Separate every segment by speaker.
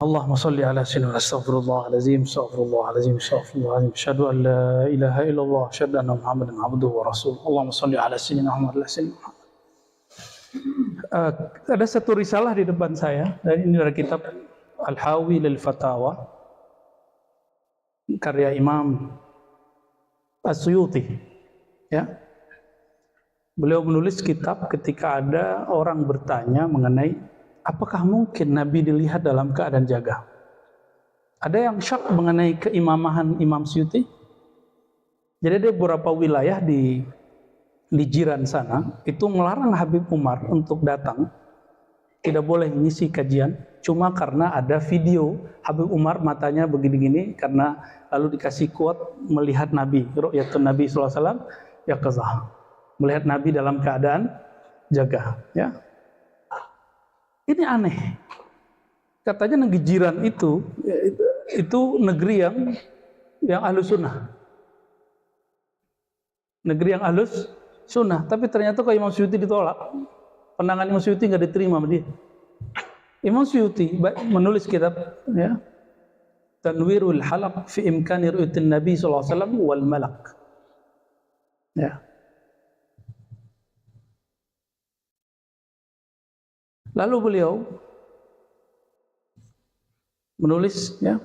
Speaker 1: Allahumma salli ala sayyidina astaghfirullahalazim astaghfirullahalazim astaghfirullahalazim asyhadu an la ilaha illallah asyhadu anna muhammadan abduhu wa rasuluh. Allahumma salli ala sayyidina Muhammad ala sayyidina Muhammad. Ada satu risalah di depan saya, dan ini dari kitab Al-Hawi lil Fatawa karya Imam As-Suyuti, ya. Beliau menulis kitab ketika ada orang bertanya mengenai apakah mungkin Nabi dilihat dalam keadaan jaga. Ada yang syak mengenai keimamahan Imam Suyuti. Jadi ada beberapa wilayah di jiran sana itu melarang Habib Umar untuk datang, tidak boleh ngisi kajian, cuma karena ada video Habib Umar matanya begini-gini, karena lalu dikasih quote melihat Nabi, ru'yatun Nabi SAW yaqazah, melihat Nabi dalam keadaan jaga, ya. Ini aneh. Katanya negeri jiran itu negeri yang ahlus sunnah. Negeri yang ahlus sunnah. Tapi ternyata kalau Imam Suyuti ditolak. Pandangan Imam Suyuti nggak diterima sama dia. Imam Suyuti menulis kitab, ya, Tanwirul Halaq fi imkani ru'yatin Nabi sallallahu alaihi wasallam wal malak. Ya. Lalu beliau menulis, ya,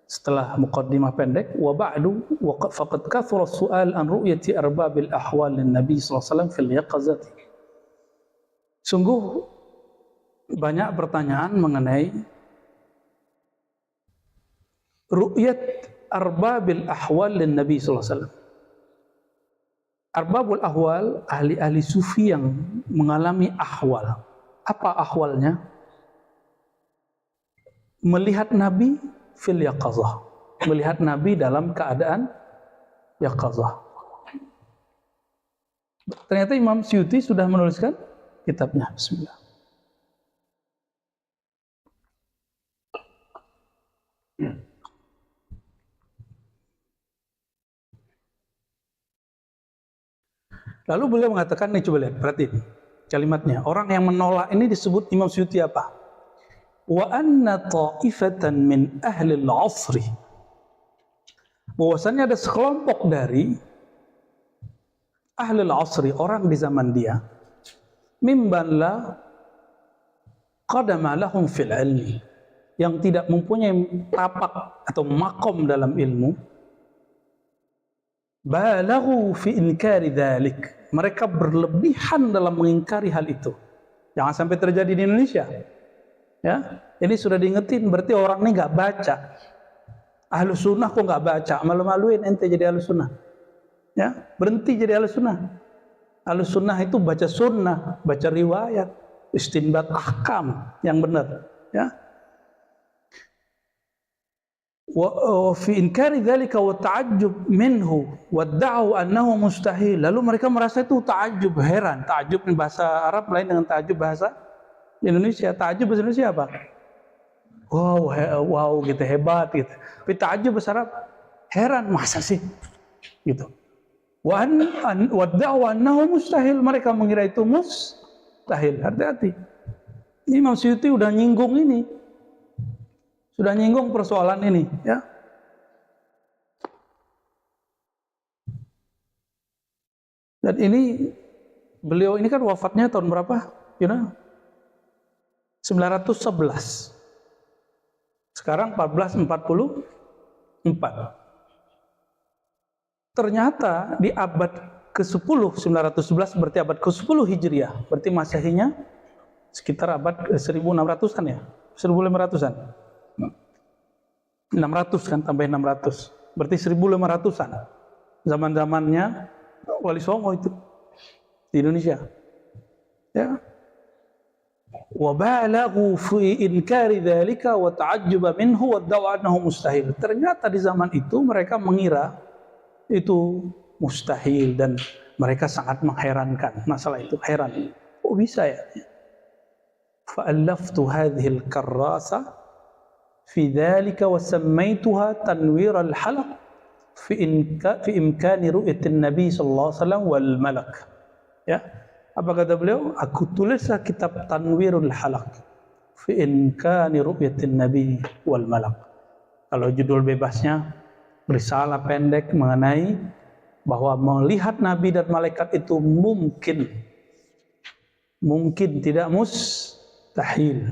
Speaker 1: setelah muqaddimah pendek, wa ba'du wa faqad kathura as-su'al an ru'yati arbabil ahwal lin Nabi sallallahu alaihi wasallam fil yaqazati. Sungguh banyak pertanyaan mengenai ru'yat arbabil ahwal lin Nabi sallallahu alaihi wasallam. Arbabul ahwal, ahli-ahli sufi yang mengalami ahwal. Apa ahwalnya? Melihat Nabi fil yaqazah, melihat Nabi dalam keadaan yaqazah. Ternyata Imam Suyuti sudah menuliskan kitabnya. Bismillah. Lalu beliau mengatakan, nih coba lihat, perhatiin kalimatnya. Orang yang menolak ini disebut Imam Suyuti apa? Wa anna ta'ifatan min ahli al-'asri. Bahwasanya ada sekelompok dari ahli al-'asri, orang di zaman dia, mimman la qadama lahum fil ilmi, yang tidak mempunyai tapak atau makom dalam ilmu, balaghu fi inkari dzalik. Mereka berlebihan dalam mengingkari hal itu. Jangan sampai terjadi di Indonesia. Ya, ini sudah diingetin, berarti orang ini nggak baca. Ahlus sunnah kok nggak baca? Malu-maluin ente jadi ahlus sunnah. Ya, berhenti jadi ahlus sunnah. Ahlus sunnah itu baca sunnah, baca riwayat, istinbat ahkam yang benar. Ya. Wa fi inkari dzalika wa ta'ajjub minhu wa da'u annahu mustahil. Lalu mereka merasa itu ta'ajjub, heran. Ta'ajjub bahasa Arab lain dengan ta'ajjub bahasa Indonesia. Ta'ajjub bahasa Indonesia apa? Wow gitu, hebat gitu. Tapi ta'ajjub bahasa Arab heran, masa sih? Gitu. Wa da'u annahu mustahil. Mereka mengira itu mustahil. Hati-hati. Imam Suyuti udah nyinggung ini. Sudah nyinggung persoalan ini, ya. Dan ini beliau ini kan wafatnya tahun berapa? You know? 911. Sekarang 1444. Ternyata di abad ke-10, 911 berarti abad ke-10 Hijriah. Berarti Masehinya sekitar abad 1600-an ya? 1500-an. 600 kan, tambahin 600, berarti 1500-an. Zaman-zamannya Wali Songo itu di Indonesia. Ya. Wa balaghu fi inkari dzalika wa ta'ajjuba minhu wa da'u annahu mustahil. Ternyata di zaman itu mereka mengira itu mustahil dan mereka sangat mengherankan masalah itu, heran. Oh bisa ya? Fa'allaftu hadhihi al-karrasa fi dzalika wa sammaituha tanwir al-halaq fi imkani ru'yatin Nabi sallallahu alaihi wasallam wal malak. Ya. Apa kata beliau? Aku tulislah kitab Tanwirul Halaq fi imkani ru'yatin nabi wal malak. Kalau judul bebasnya risalah pendek mengenai bahwa melihat nabi dan malaikat itu mungkin, tidak mustahil.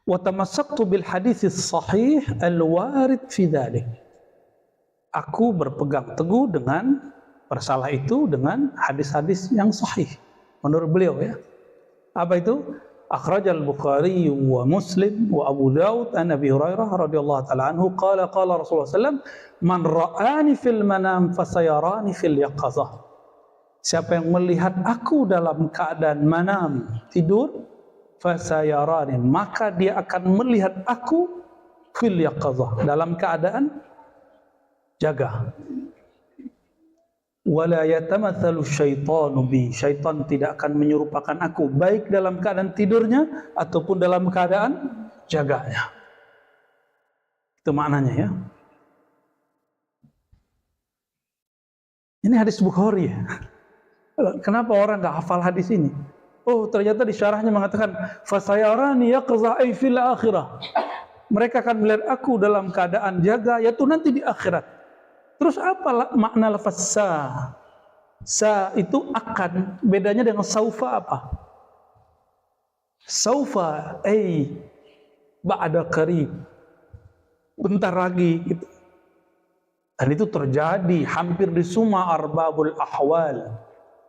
Speaker 1: Wa tamassaktu bil hadits sahih al warid fi dzalik. Aku berpegang teguh dengan masalah itu dengan hadis-hadis yang sahih menurut beliau ya. Apa itu? Akhrajal Bukhari wa Muslim wa Abu Daud an Abi Hurairah radhiyallahu taala anhu qala qala Rasulullah sallallahu alaihi wasallam man ra'ani fil manam fasayarani fil yaqazah. Siapa yang melihat aku dalam keadaan manam tidur, fasayarani, maka dia akan melihat aku fil yaqazah, dalam keadaan jaga. Wala yatamatsalu syaitanu bi, syaitan tidak akan menyerupakan aku baik dalam keadaan tidurnya ataupun dalam keadaan jaganya. Itu maknanya ya. Ini hadis Bukhari ya. Kenapa orang enggak hafal hadis ini? Oh, ternyata di syarahnya mengatakan fasayarani yaqza ay fil akhirah. Mereka akan melihat aku dalam keadaan jaga, yaitu nanti di akhirat. Terus apa makna lafaz sa? Sa itu akan, bedanya dengan saufa apa? Saufa ay ba'da qarib. Bentar lagi gitu. Dan itu terjadi hampir di semua arbabul ahwal.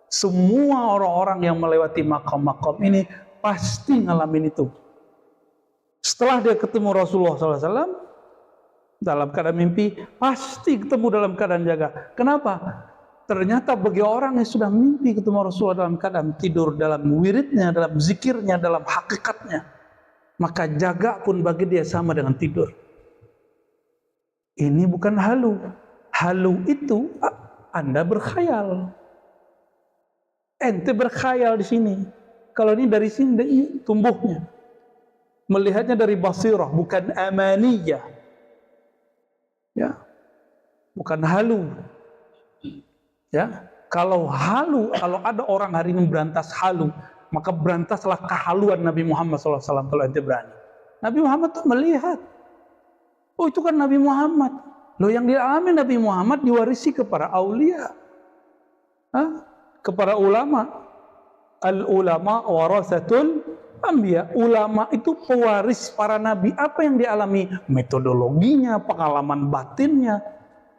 Speaker 1: Semua orang-orang yang melewati makam-makam ini pasti ngalamin itu. Setelah dia ketemu Rasulullah SAW dalam keadaan mimpi, pasti ketemu dalam keadaan jaga. Kenapa? Ternyata bagi orang yang sudah mimpi ketemu Rasulullah dalam keadaan tidur, dalam wiridnya, dalam zikirnya, dalam hakikatnya, maka jaga pun bagi dia sama dengan tidur. Ini bukan halu. Halu itu Anda berkhayal. Ente berkhayal di sini. Kalau ini dari sini dari tumbuhnya. Melihatnya dari basirah, bukan amaniyah. Ya. Bukan halu. Ya. Kalau halu, kalau ada orang hari ini berantas halu, maka berantaslah kehaluan Nabi Muhammad SAW kalau ente berani. Nabi Muhammad tuh melihat. Oh, itu kan Nabi Muhammad. Loh, yang dialami Nabi Muhammad diwarisi kepada aulia. Hah? Kepada ulama. Al-ulama warasatul anbiya. Ulama itu pewaris para nabi. Apa yang dialami? Metodologinya, pengalaman batinnya,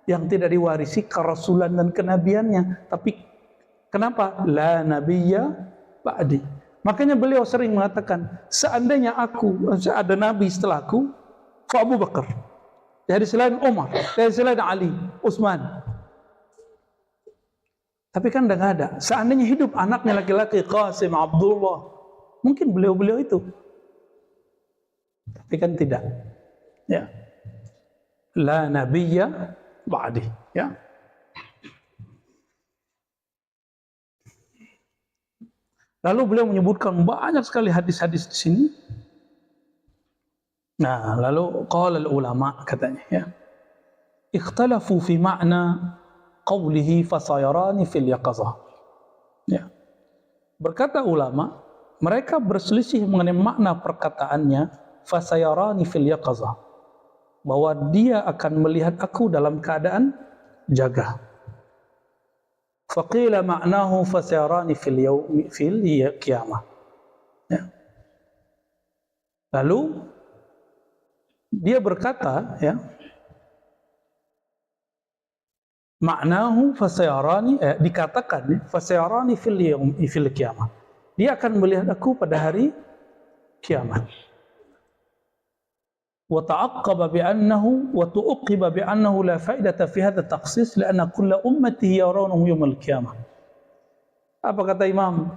Speaker 1: yang tidak diwarisi kerasulan dan kenabiannya. Tapi kenapa? La nabiyya ba'di. Makanya beliau sering mengatakan, seandainya ada nabi setelahku, fa Abu Bakar. Dari selain Umar, dari selain Ali, Utsman. Tapi kan udah nggak ada. Seandainya hidup anaknya laki-laki Qasim, Abdullah, mungkin beliau-beliau itu. Tapi kan tidak. Ya. La nabiyya ba'di. Ya. Lalu beliau menyebutkan banyak sekali hadis-hadis di sini. Nah, lalu qala al-ulama katanya ya. Ikhtalafu fi ma'na qawlihi fasayarani fil yaqazah. Ya. Berkata ulama, mereka berselisih mengenai makna perkataannya fasayarani fil yaqazah, bahwa dia akan melihat aku dalam keadaan jaga. Faqila ma'nahu fasayarani fil qiyamah. Ya. Lalu dia berkata ya, maknahu fasayarani, dikatakan fasayarani fil qiyamah. Dia akan melihat aku pada hari kiamat. Wa ta'aqqaba bi annahu wa tu'qiba bi annahu la fa'idata fi hadha at-takhsis li'anna kulla ummati yarawnahu yawm al-qiyamah. Apa kata Imam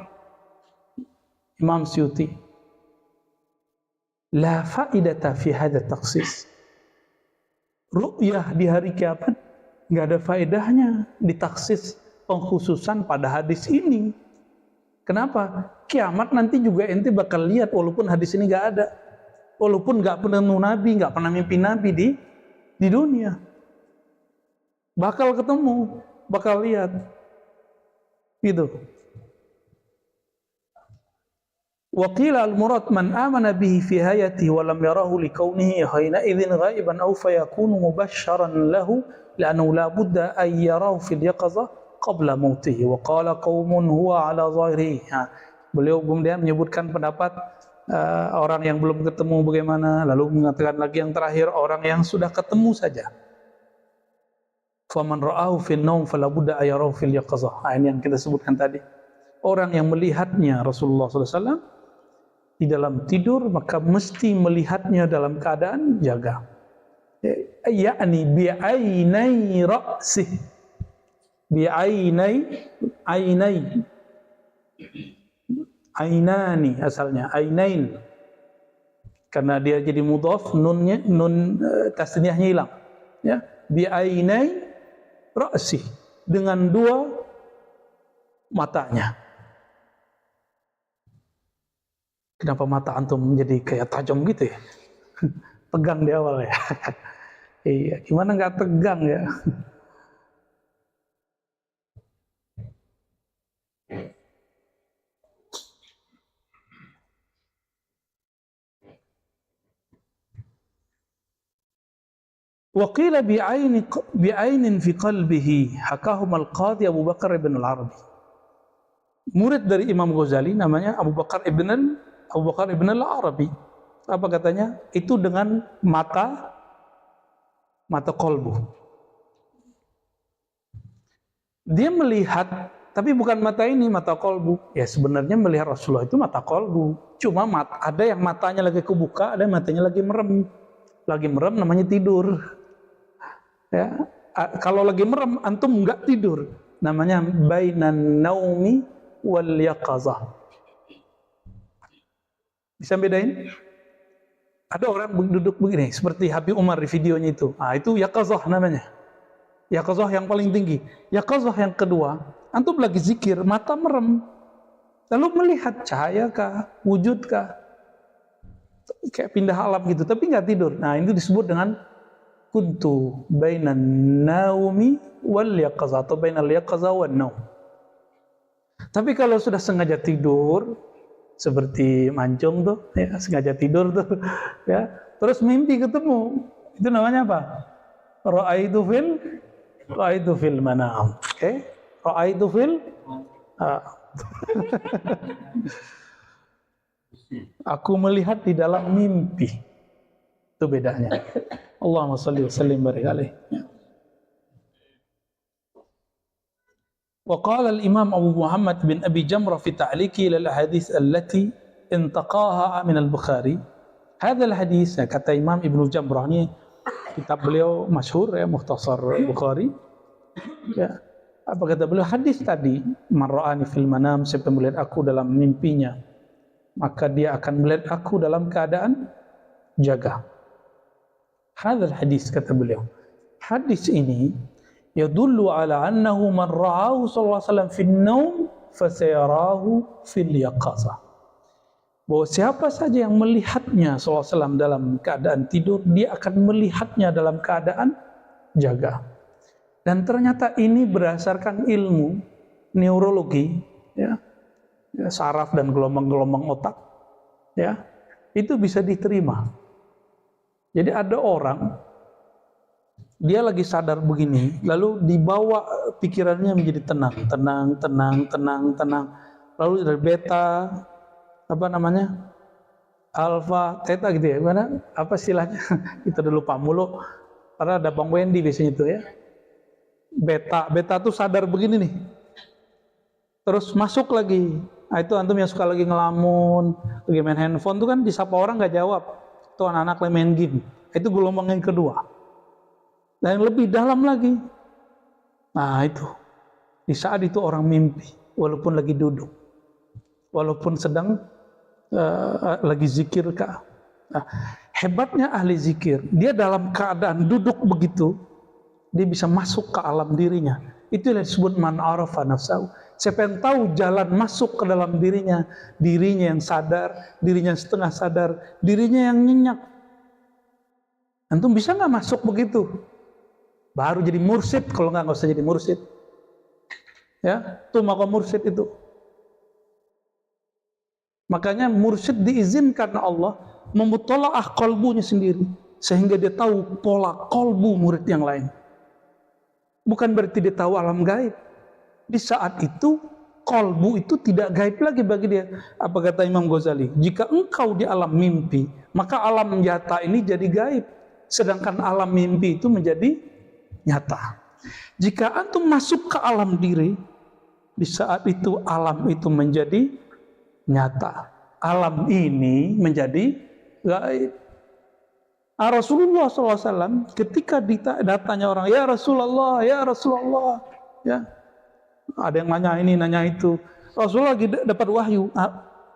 Speaker 1: Suyuti? La fa'idata fi hadha at-takhsis. Ru'yah di hari kiamat nggak ada faedahnya di taksis pengkhususan pada hadis ini. Kenapa? Kiamat nanti juga ente bakal lihat walaupun hadis ini nggak ada, walaupun nggak pernah nabi, nggak pernah mimpi nabi di dunia. bakal ketemu, bakal lihat. Gitu. Wa qila al-murad man amana bihi fi hayatihi wa lam yarahu li kaunihi hina idzin ghaiban aw fayakunu mubashsharan lahu li'annahu la budda an yarahu fil yaqظah qabla mautihi wa qala qaumun huwa ala zahirihi. Beliau kemudian menyebutkan pendapat orang yang belum ketemu bagaimana, lalu mengatakan lagi yang terakhir orang yang sudah ketemu saja. Faman ra'ahu fil naum fala budda an yarahu fil yaqظah. Ini yang kita sebutkan tadi. Orang yang melihatnya Rasulullah SAW di dalam tidur, maka mesti melihatnya dalam keadaan jaga. Yakni bi'ainai ra'sih. Bi'ainai, ainani asalnya, ainain. Karena dia jadi mudhaf, nun tasniyahnya hilang. Ya, bi'ainai ra'sih, dengan dua matanya. Kenapa mata antum menjadi kayak tajam gitu ya? Tegang di awal ya. Iya, gimana nggak tegang ya? Wa qila bi'ainin fi qalbihi hakahum al-qadhi Abu Bakar ibn al-Arabi. Murid dari Imam Ghazali namanya Abu Bakar ibn al-Arabi. Apa katanya? Itu dengan mata kolbu. Dia melihat, tapi bukan mata ini, mata kolbu. Ya sebenarnya melihat Rasulullah itu mata kolbu. Cuma ada yang matanya lagi kebuka, ada yang matanya lagi merem. Lagi merem namanya tidur. Ya, kalau lagi merem antum enggak tidur, namanya bainan naumi wal yaqazah. Bisa bedain? Ada orang duduk begini seperti Habib Umar di videonya itu. Itu yaqazah namanya. Yaqazah yang paling tinggi. Yaqazah yang kedua, antum lagi zikir, mata merem. Lalu melihat cahaya kah, wujud kah? Kayak pindah alam gitu, tapi enggak tidur. Nah, itu disebut dengan kuntu bainan naumi wal yaqazah atau bainal yaqazah wan naum. Tapi kalau sudah sengaja tidur, seperti mancung tuh, ya, sengaja tidur tuh, ya, terus mimpi ketemu, itu namanya apa? Ra'aitu fil manam. Oke, ra'aitu fil. Aku melihat di dalam mimpi. Itu bedanya. Allahumma shalli wa sallim barik alaihi. وقال الإمام أبو محمد بن أبي جمرة في تعليقه إلى الأحاديث التي انتقاها من البخاري. هذا الحديث kata Imam Ibnu Jamrah, ini kitab beliau masyhur ya, Mukhtasar Bukhari. Ya. Apa kata beliau? Hadis tadi, man ra'ani fil manam, siapa melihat aku dalam mimpinya, maka dia akan melihat aku dalam keadaan jaga. Hadzal hadis kata beliau. Hadis ini yadullu ala annahu man ra'ahu sallallahu alaihi wasallam fil naum fasayarahu fil yaqazah. Bahwa siapa saja yang melihatnya sallallahu alaihi wasallam dalam keadaan tidur, dia akan melihatnya dalam keadaan jaga. Dan ternyata ini berdasarkan ilmu neurologi, ya, saraf dan gelombang-gelombang otak, ya, itu bisa diterima. Jadi ada orang dia lagi sadar begini, lalu dibawa pikirannya menjadi tenang. Lalu dari beta, alfa, theta gitu ya, gimana? Apa istilahnya? Kita udah lupa mulu. Karena ada Bang Wendy biasanya itu ya. Beta tuh sadar begini nih. Terus masuk lagi. Nah, itu antum yang suka lagi ngelamun, lagi main handphone tuh kan disapa orang nggak jawab. Tuh anak-anak lagi main game. Itu gelombang yang kedua. Dan yang lebih dalam lagi. Nah itu. Di saat itu orang mimpi. Walaupun lagi duduk. Walaupun sedang lagi zikir kah. Nah, hebatnya ahli zikir. Dia dalam keadaan duduk begitu. Dia bisa masuk ke alam dirinya. Itu yang disebut man arafa nafsahu. Siapa yang tahu jalan masuk ke dalam dirinya. Dirinya yang sadar. Dirinya yang setengah sadar. Dirinya yang nyenyak. Antum bisa nggak masuk begitu? Baru jadi mursyid, kalau nggak usah jadi mursyid. Ya, itu maqam mursyid itu. Makanya mursyid diizinkan Allah memutolaah kolbunya sendiri, sehingga dia tahu pola kolbu murid yang lain. Bukan berarti dia tahu alam gaib. Di saat itu, kolbu itu tidak gaib lagi bagi dia. Apa kata Imam Ghazali? Jika engkau di alam mimpi, maka alam nyata ini jadi gaib. Sedangkan alam mimpi itu menjadi nyata. Jika antum masuk ke alam diri, di saat itu alam itu menjadi nyata. Alam ini menjadi gaib. Rasulullah SAW ketika datanya orang, ya Rasulullah, ya Rasulullah, ya, ada yang nanya ini, nanya itu. Rasulullah lagi dapat wahyu.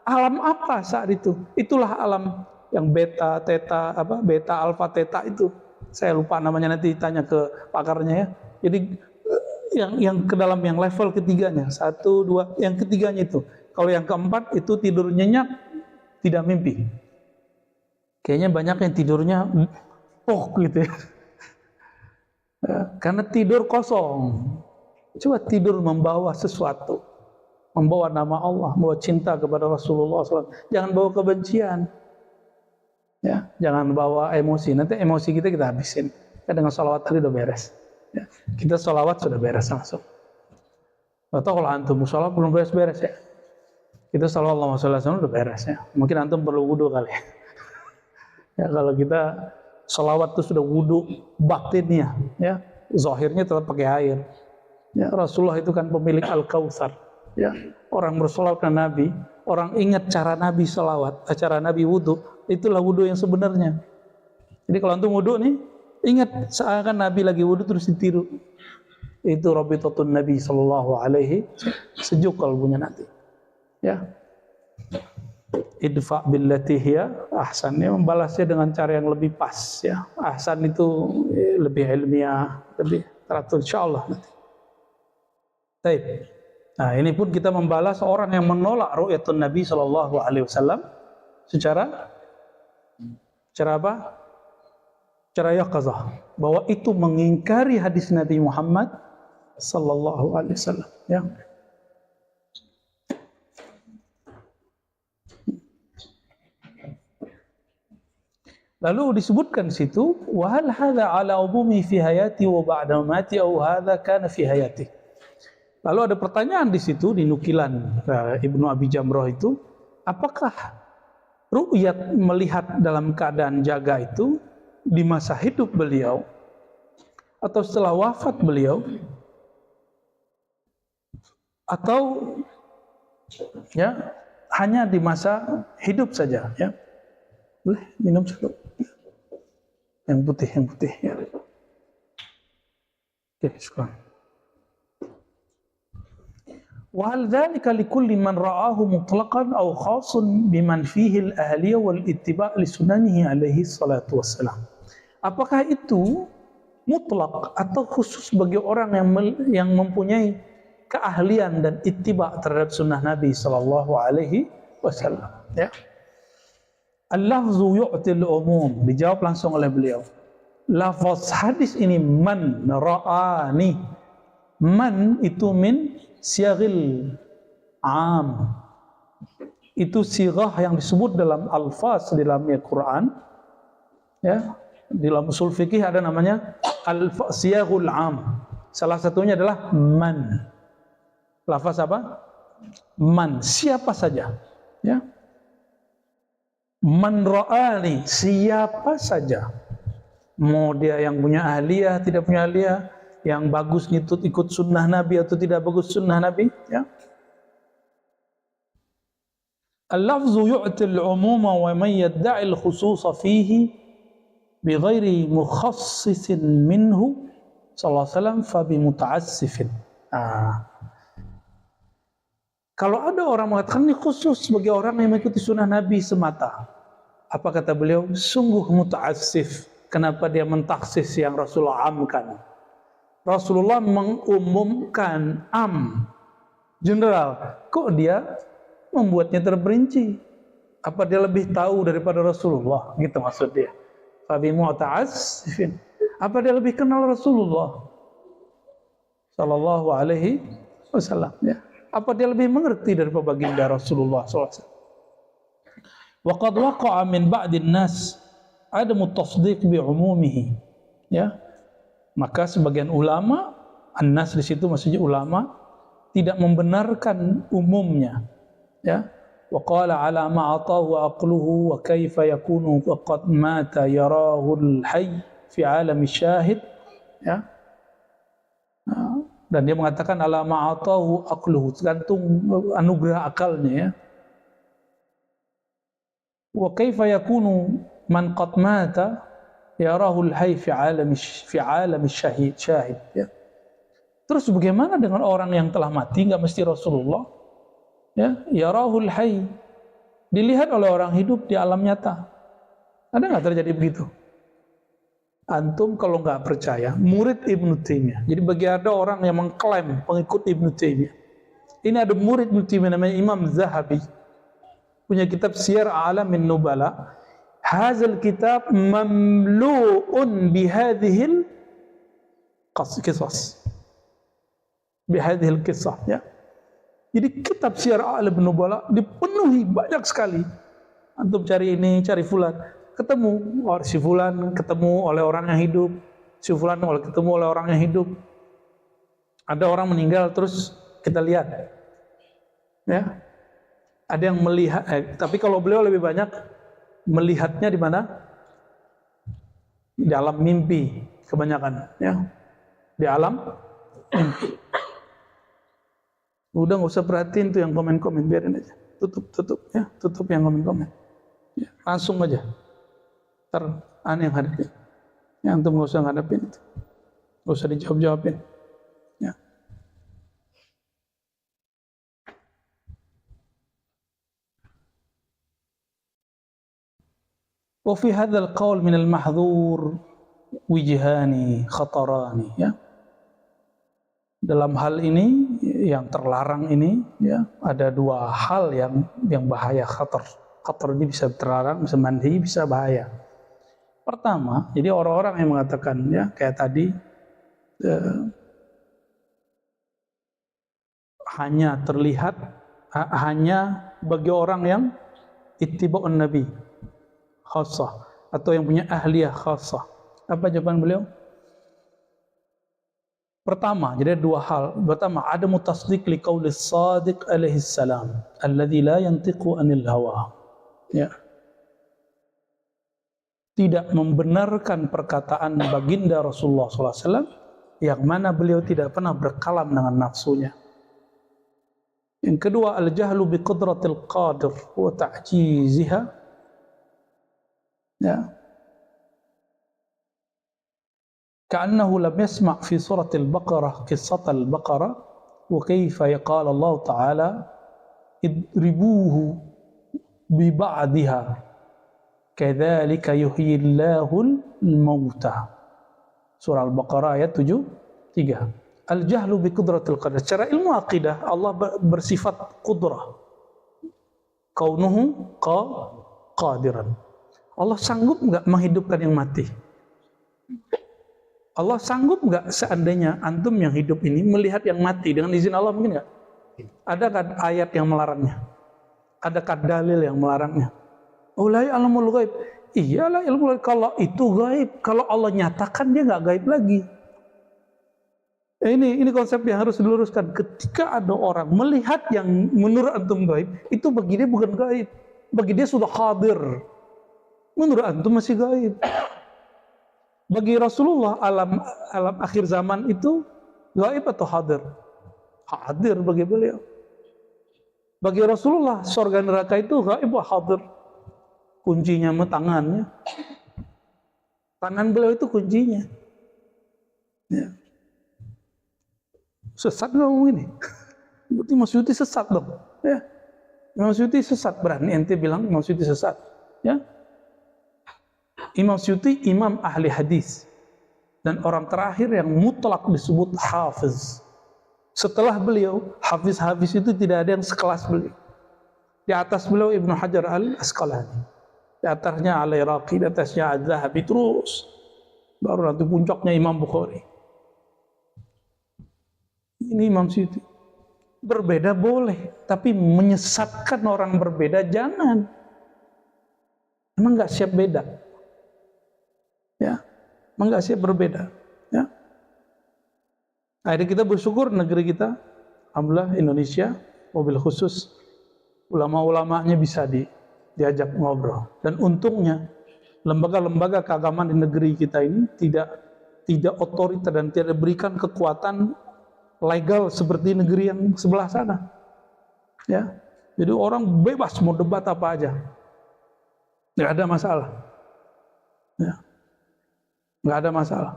Speaker 1: Alam apa saat itu? Itulah alam yang beta, teta, beta, alfa, teta itu. Saya lupa namanya, nanti tanya ke pakarnya ya. Jadi yang ke dalam yang level ketiganya, 1, 2, yang ketiganya itu. Kalau yang keempat itu tidur nyenyak, tidak mimpi. Kayaknya banyak yang tidurnya gitu ya. Karena tidur kosong. Coba tidur membawa sesuatu, membawa nama Allah, membawa cinta kepada Rasulullah SAW. Jangan bawa kebencian, ya. Jangan bawa emosi. Nanti emosi kita habisin. Dengan sholawat tadi udah beres. Ya. Kita sholawat sudah beres langsung. Atau kalau antum sholawat belum beres-beres ya. Kita sallallahu alaihi wasallam udah beres ya. Mungkin antum perlu wudu kali. Ya kalau kita sholawat itu sudah wudu batinnya, ya. Zahirnya tetap pakai air. Ya, Rasulullah itu kan pemilik Al-Kautsar. Ya, orang bersolawat ke Nabi, orang ingat cara Nabi sholawat, cara Nabi wudu, itulah wudu yang sebenarnya. Jadi kalau antum wudu nih, ingat seakan Nabi lagi wudu terus ditiru. Itu Rabitatun Nabi sallallahu alaihi, sejuk kalbunya nanti. Ya. Idfa billati hiya ahsan, ya, membalasnya dengan cara yang lebih pas ya. Ahsan itu lebih ilmiah, lebih teratur insyaallah nanti. Baik. Nah, ini pun kita membalas orang yang menolak ru'yatun Nabi sallallahu alaihi wasallam secara apa? Cara yaqazah, bahwa itu mengingkari hadis Nabi Muhammad sallallahu alaihi wasallam, ya. Lalu disebutkan situ, wa hal hadza ala umumi fi hayati wa ba'da mati aw hadza kana fi hayati. Lalu ada pertanyaan di situ di nukilan Ibnu Abi Jamrah itu, apakah ru'yat melihat dalam keadaan jaga itu di masa hidup beliau atau setelah wafat beliau, atau ya hanya di masa hidup saja, ya. Boleh minum satu. Yang putih ya. Oke, syukran. Wa hal dzalika likulli man ra'ahu mutlaqan aw khasun biman fihi al-ahliyah wal ittiba' li sunanihi alaihi salatu wassalam. Apakah itu mutlak atau khusus bagi orang yang mempunyai keahlian dan ittiba' terhadap sunnah Nabi sallallahu alaihi wasallam, ya. Al-lafzu yu'til umum, dijawab langsung oleh beliau. Lafaz hadis ini man ra'ani. Man itu min siyaghil am. Itu sirah yang disebut dalam alfaz di dalam Al-Quran. Ya, di dalam usul fikih ada namanya siyaghul am. Salah satunya adalah man. Lafaz apa? Man, siapa saja. Ya. Man ra'ani, siapa saja. Mau dia yang punya ahliyah, tidak punya ahliyah, yang bagus ikut sunnah Nabi atau tidak bagus sunnah Nabi, ya. Al-lafzu yu'til umuma wa man yadda'i al-khususa fihi bighairi mukhassisin minhu sallallahu alaihi wasallam fa bi muta'assifin. Kalau ada orang mengatakan ini khusus bagi orang yang mengikuti sunnah Nabi semata, apa kata beliau? Sungguh muta'assif. Kenapa dia mentaksis yang Rasulullah amkan? Rasulullah mengumumkan general. Kok dia membuatnya terperinci? Apa dia lebih tahu daripada Rasulullah? Gitu maksud dia. Fabi muta'assifin. Apa dia lebih kenal Rasulullah sallallahu alaihi wasallam, ya? Apa dia lebih mengerti daripada baginda Rasulullah sallallahu alaihi wasallam? Wa qad waqa'a min ba'din nas adamu tasdiq bi umumihi, ya. Maka sebagian ulama, an-nas di situ maksudnya ulama, tidak membenarkan umumnya, ya. Wa qala ala ma atahu aqluhu wa kaifa yakunu faqad mata yarahu al-hayy fi alam syahid, ya. Dan dia mengatakan ala ma atahu aqluhu, tergantung anugerah akalnya, ya. Wa kaifa yakunu man qad mata yarahu al-hayy fi alam syahid, ya. Terus bagaimana dengan orang yang telah mati? Nggak mesti Rasulullah, ya. Yarahul hayy, dilihat oleh orang hidup di alam nyata. Ada nggak terjadi begitu? Antum kalau nggak percaya, murid Ibnu Taimiyah. Jadi bagi ada orang yang mengklaim pengikut Ibnu Taimiyah, ini ada murid Ibnu Taimiyah namanya Imam Zahabi, punya kitab Siyar A'lamin Nubala. Hazal kitab mamlu'un bihadhil qisas, bihadhil kisah, ya. Jadi kitab Siyar A'lamin Nubala dipenuhi banyak sekali. Antum cari ini, cari fulan, ketemu si fulan ketemu oleh orang yang hidup, si fulan ketemu oleh orang yang hidup. Ada orang meninggal terus kita lihat, ya. Ada yang melihat, tapi kalau beliau lebih banyak melihatnya di mana? Di alam mimpi kebanyakan, ya. Di alam mimpi. Udah nggak usah perhatiin tuh yang komen-komen, biarin aja. Tutup ya, tutup yang komen-komen. Ya, langsung aja. Ntar aneh yang hadapin. Ya, antum nggak usah ngadapin itu. Nggak usah dijawab-jawabin. Ya. Wa fi hadzal qaul min al-mahdhur wijhani khatarani, ya. Dalam hal ini yang terlarang ini, ya, ada dua hal yang bahaya, khatar. Khatar ini bisa terlarang, bisa manhi, bisa bahaya. Pertama, jadi orang-orang yang mengatakan, ya, kayak tadi hanya terlihat hanya bagi orang yang ittiba'un nabi khassah, atau yang punya ahliyah khassah. Apa jawaban beliau? Pertama, jadi dua hal. Pertama, ada mutasdiq li qauli shadiq alaihi salam alladzi la yantiqu anil hawa. Ya. Tidak membenarkan perkataan baginda Rasulullah SAW yang mana beliau tidak pernah berkalam dengan nafsunya. Yang kedua, al-jahlu bi qudratil qadir wa ta'jiziha. Ya. كأنه لم يسمع في سورة البقرة قصة البقرة وكيف قال الله تعالى اضربوه ببعضها كذلك يحيي الله الموتى. Surah Al-Baqarah ayat 73. Al-jahlu bi qudratil qadir. Secara ilmu akidah Allah bersifat qudrah. Kaunuhu qadiran. Allah sanggup enggak menghidupkan yang mati? Allah sanggup nggak seandainya antum yang hidup ini melihat yang mati dengan izin Allah, mungkin nggak? Adakah ayat yang melarangnya? Adakah dalil yang melarangnya? Ulai alamul ghaib. Iyalah ilmu ghaib. Kalau itu gaib, kalau Allah nyatakan dia nggak gaib lagi. Ini konsep yang harus diluruskan. Ketika ada orang melihat yang menurut antum gaib, itu bagi dia bukan gaib. Bagi dia sudah hadir. Menurut antum masih gaib. Bagi Rasulullah alam akhir zaman itu gaib atau hadir? Hadir bagi beliau. Bagi Rasulullah surga neraka itu gaib atau hadir? Kuncinya tangannya. Tangan beliau itu kuncinya. Ya. Sesat nggak ngomong ini? Berarti Imam Suyuti sesat dong. Ya. Imam Suyuti sesat, berani ente bilang Imam Suyuti sesat. Ya. Imam Suyuti imam ahli hadis dan orang terakhir yang mutlak disebut hafiz. Setelah beliau, hafiz-hafiz itu tidak ada yang sekelas beliau. Di atas beliau Ibnu Hajar al-Asqalani, di atasnya Al-Iraqi, di atasnya Az-Zahabi, terus Baru nanti puncaknya Imam Bukhari. Ini Imam Suyuti. Berbeda boleh, tapi menyesatkan orang berbeda jangan. Emang nggak siap beda, ya? Emang nggak siap berbeda, ya? Akhirnya kita bersyukur negeri kita, alhamdulillah Indonesia, mobil khusus ulama-ulamanya bisa diajak ngobrol. Dan untungnya lembaga-lembaga keagamaan di negeri kita ini tidak otoriter dan tidak berikan kekuatan legal seperti negeri yang sebelah sana, ya. Jadi orang bebas mau debat apa aja, nggak ada masalah, ya. Nggak ada masalah.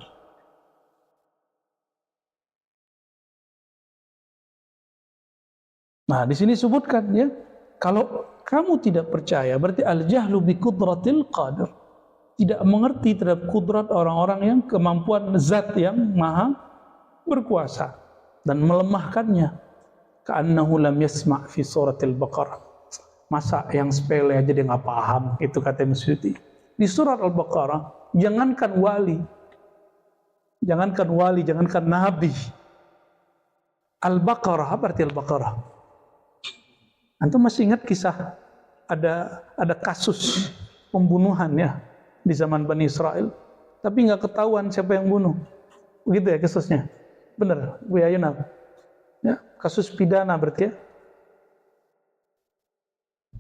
Speaker 1: Nah, di sini sebutkan, ya, kalau kamu tidak percaya berarti al-jahlu bi qudratil qadir, tidak mengerti terhadap kudrat orang-orang yang kemampuan zat yang maha berkuasa dan melemahkannya. Ka'annahu lam yasma' fi suratil Baqarah. Masa yang sepele aja dia nggak paham, itu kata Imam Suyuti. Di surat Al-Baqarah, jangankan wali, jangankan nabi. Al-Baqarah, apa arti Al-Baqarah? Antum masih ingat kisah ada kasus pembunuhan, ya, di zaman Bani Israel, tapi nggak ketahuan siapa yang bunuh, begitu ya kasusnya? Benar, Bu Yayuna? Ya, kasus pidana berarti, ya.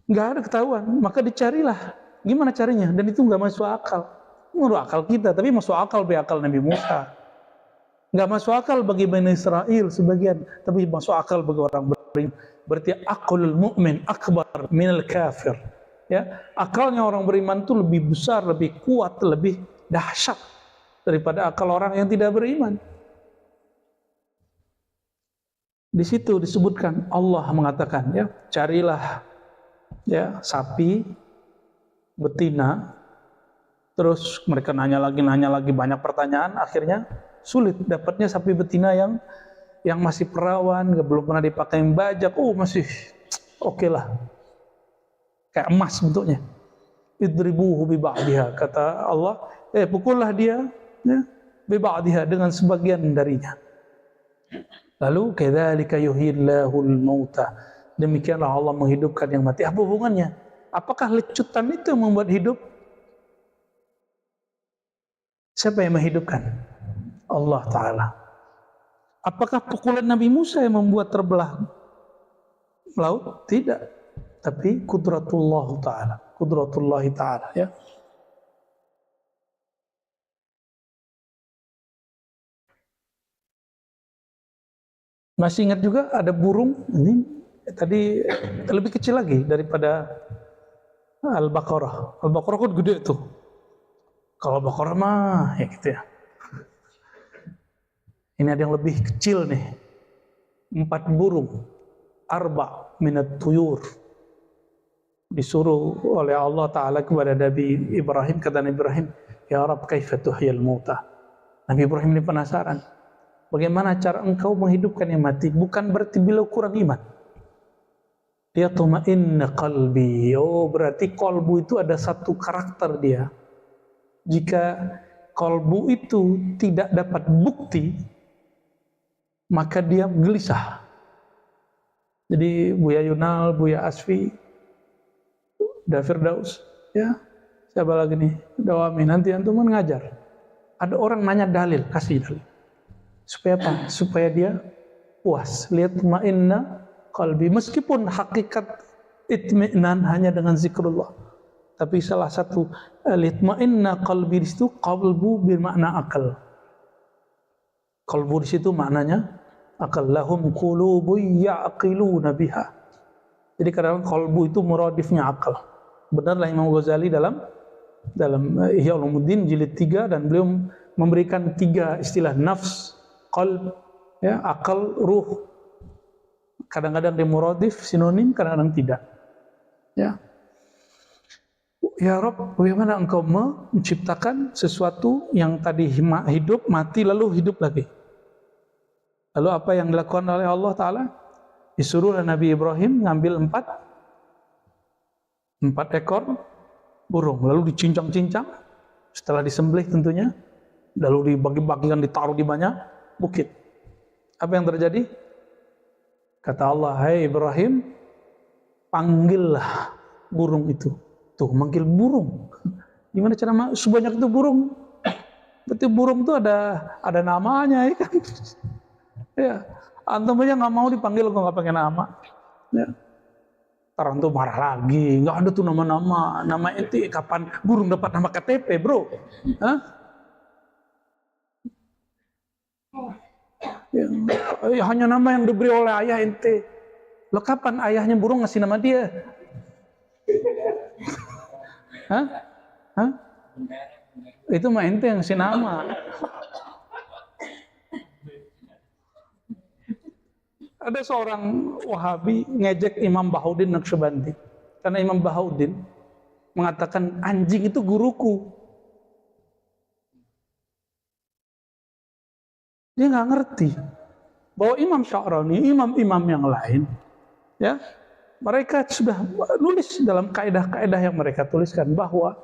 Speaker 1: Nggak ada ketahuan, maka dicarilah. Gimana carinya? Dan itu nggak masuk akal. Menurut akal kita, tapi masuk akal bagi akal Nabi Musa. Nggak masuk akal bagi Bani Israel sebagian, tapi masuk akal bagi orang beriman. Berarti aqlul mu'min akbar minal kafir. Ya, akalnya orang beriman itu lebih besar, lebih kuat, lebih dahsyat daripada akal orang yang tidak beriman. Di situ disebutkan, Allah mengatakan, ya, carilah, ya, sapi betina. Terus mereka nanya lagi banyak pertanyaan, akhirnya sulit dapatnya sapi betina yang masih perawan, belum pernah dipakai bajak. Oh, masih oke lah, kayak emas bentuknya. Idribuhu bi ba'diha, kata Allah, pukullah dia, ya, bi ba'diha, dengan sebagian darinya. Lalu kadzalika yuhyillahul mauta, demikianlah Allah menghidupkan yang mati. Apa hubungannya? Apakah lecutan itu yang membuat hidup? Siapa yang menghidupkan? Allah Ta'ala. Apakah pukulan Nabi Musa yang membuat terbelah laut? Tidak. Tapi kudratullah Ta'ala. Kudratullah Ta'ala, ya. Masih ingat juga ada burung, ini tadi lebih kecil lagi daripada Al-Baqarah. Al-Baqarah kan gede tuh. Kalau Al-Baqarah mah ya gitu, ya. Ini ada yang lebih kecil nih. 4 burung. Arba' minat tuyur. Disuruh oleh Allah Ta'ala kepada Nabi Ibrahim, kata Nabi Ibrahim, ya Rabb kaifa tuhyil mauta. Nabi Ibrahim ini penasaran, bagaimana cara engkau menghidupkan yang mati? Bukan berarti bila kurang iman. Dia tuma'inna qalbi. Oh, berarti qalbu itu ada satu karakter dia. Jika qalbu itu tidak dapat bukti, maka dia gelisah. Jadi Buya Yunal, Buya Asfi, Firdaus, ya, siapa lagi nih, Dawami, nanti antum ngajar. Ada orang nanya dalil, kasih dalil. Supaya apa? Supaya dia puas. Lihat ma'inna qalbi. Meskipun hakikat itmi'nan hanya dengan zikrullah, tapi salah satu litma'inna qalbi di situ, qalbu bermakna akal. Qalbu di situ maknanya akal. Lahum qulubun ya'qiluna biha. Jadi kadang-kadang qalbu itu muradifnya akal. Benarlah Imam Ghazali dalam Ihya Ulumuddin jilid 3, dan beliau memberikan 3 istilah: nafs, qalb, ya, akal, ruh. Kadang-kadang dia muradif, sinonim, kadang-kadang tidak. Ya. Ya Rabb, bagaimana engkau menciptakan sesuatu yang tadi hidup, mati, lalu hidup lagi? Lalu apa yang dilakukan oleh Allah Ta'ala? Disuruh Nabi Ibrahim ngambil 4 ekor burung, lalu dicincang-cincang, setelah disembelih tentunya, lalu dibagi-bagikan, ditaruh di banyak bukit. Apa yang terjadi? Kata Allah, hai Ibrahim, panggillah burung itu. Tuh, manggil burung. Gimana cara sebanyak itu burung? Berarti burung itu ada namanya, ya kan? Ya, antum aja nggak mau dipanggil kok nggak pakai nama. Ya. Orang tuh marah lagi, nggak ada tuh nama-nama. Nama itu kapan burung dapat nama KTP, bro? Hah? Ya, hanya nama yang diberi oleh ayah ente. Lo kapan ayahnya burung ngasih nama dia? Hah? Hah? Itu mah ente yang ngasih nama. Ada seorang Wahabi ngejek Imam Bahauddin Naqsyabandi. Karena Imam Bahauddin mengatakan anjing itu guruku. Dia nggak ngerti bahwa Imam Sya'rani, imam-imam yang lain, ya, mereka sudah nulis dalam kaidah-kaidah yang mereka tuliskan bahwa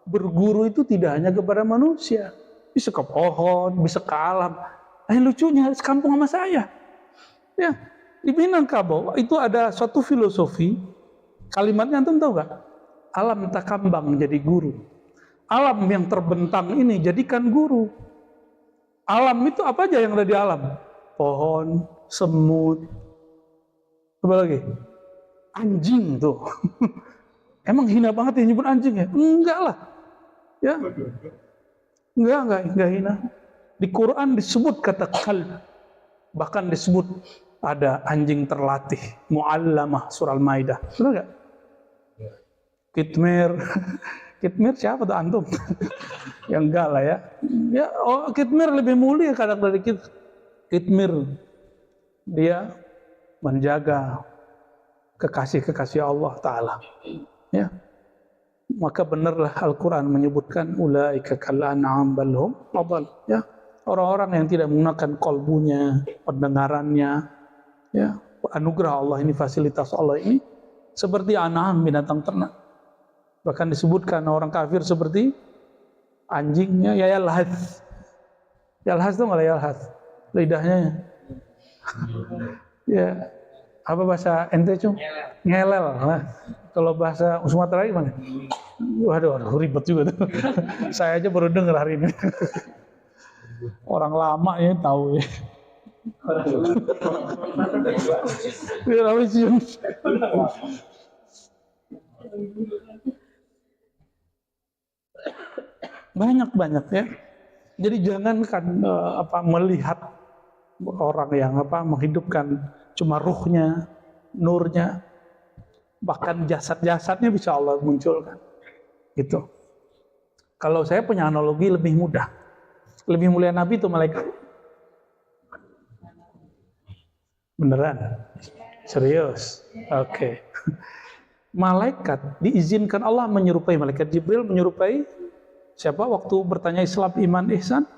Speaker 1: berguru itu tidak hanya kepada manusia, bisa ke pohon, bisa ke alam. Yang lucunya sekampung sama saya. Ya, di Minangkabau itu ada suatu filosofi, kalimatnya antum tahu gak? Alam takambang jadi guru. Alam yang terbentang ini jadikan guru. Alam itu apa aja yang ada di alam? Pohon, semut, apa lagi? Anjing tuh. Emang hina banget ya nyebut anjing ya? Enggak lah. Ya. Enggak hina. Di Quran disebut kata kalb. Bahkan disebut ada anjing terlatih, mu'allamah, surah Al-Maidah. Benar nggak? Kitmir, Kitmir siapa tuh antum? Yang enggak lah ya. Ya, Kitmir lebih mulia kadang dari kita. Kitmir dia menjaga kekasih-kekasih Allah Ta'ala. Ya. Maka benarlah Al-Quran menyebutkan ulaika kal an'am bal hum adall. Ya. Orang-orang yang tidak menggunakan kolbunya, pendengarannya, ya, anugerah Allah ini, fasilitas Allah ini seperti an'am, binatang ternak. Bahkan disebutkan orang kafir seperti anjingnya, ya yalhaz. Yalhaz itu nggak yalhaz? Lidahnya. Ya, apa bahasa ente cum? Ngelel. Nah, kalau bahasa Sumatera gimana? Waduh, ribet juga tuh. Saya aja baru dengar hari ini. Orang lama ya tahu ya. Banyak ya. Jadi jangankan melihat orang yang menghidupkan cuma ruhnya, nurnya, bahkan jasad-jasadnya bisa Allah munculkan. Gitu. Kalau saya punya analogi lebih mudah. Lebih mulia Nabi itu malaikat. Beneran? Serius? Oke. Malaikat diizinkan Allah menyerupai malaikat Jibril, menyerupai siapa waktu bertanya Islam, iman, ihsan?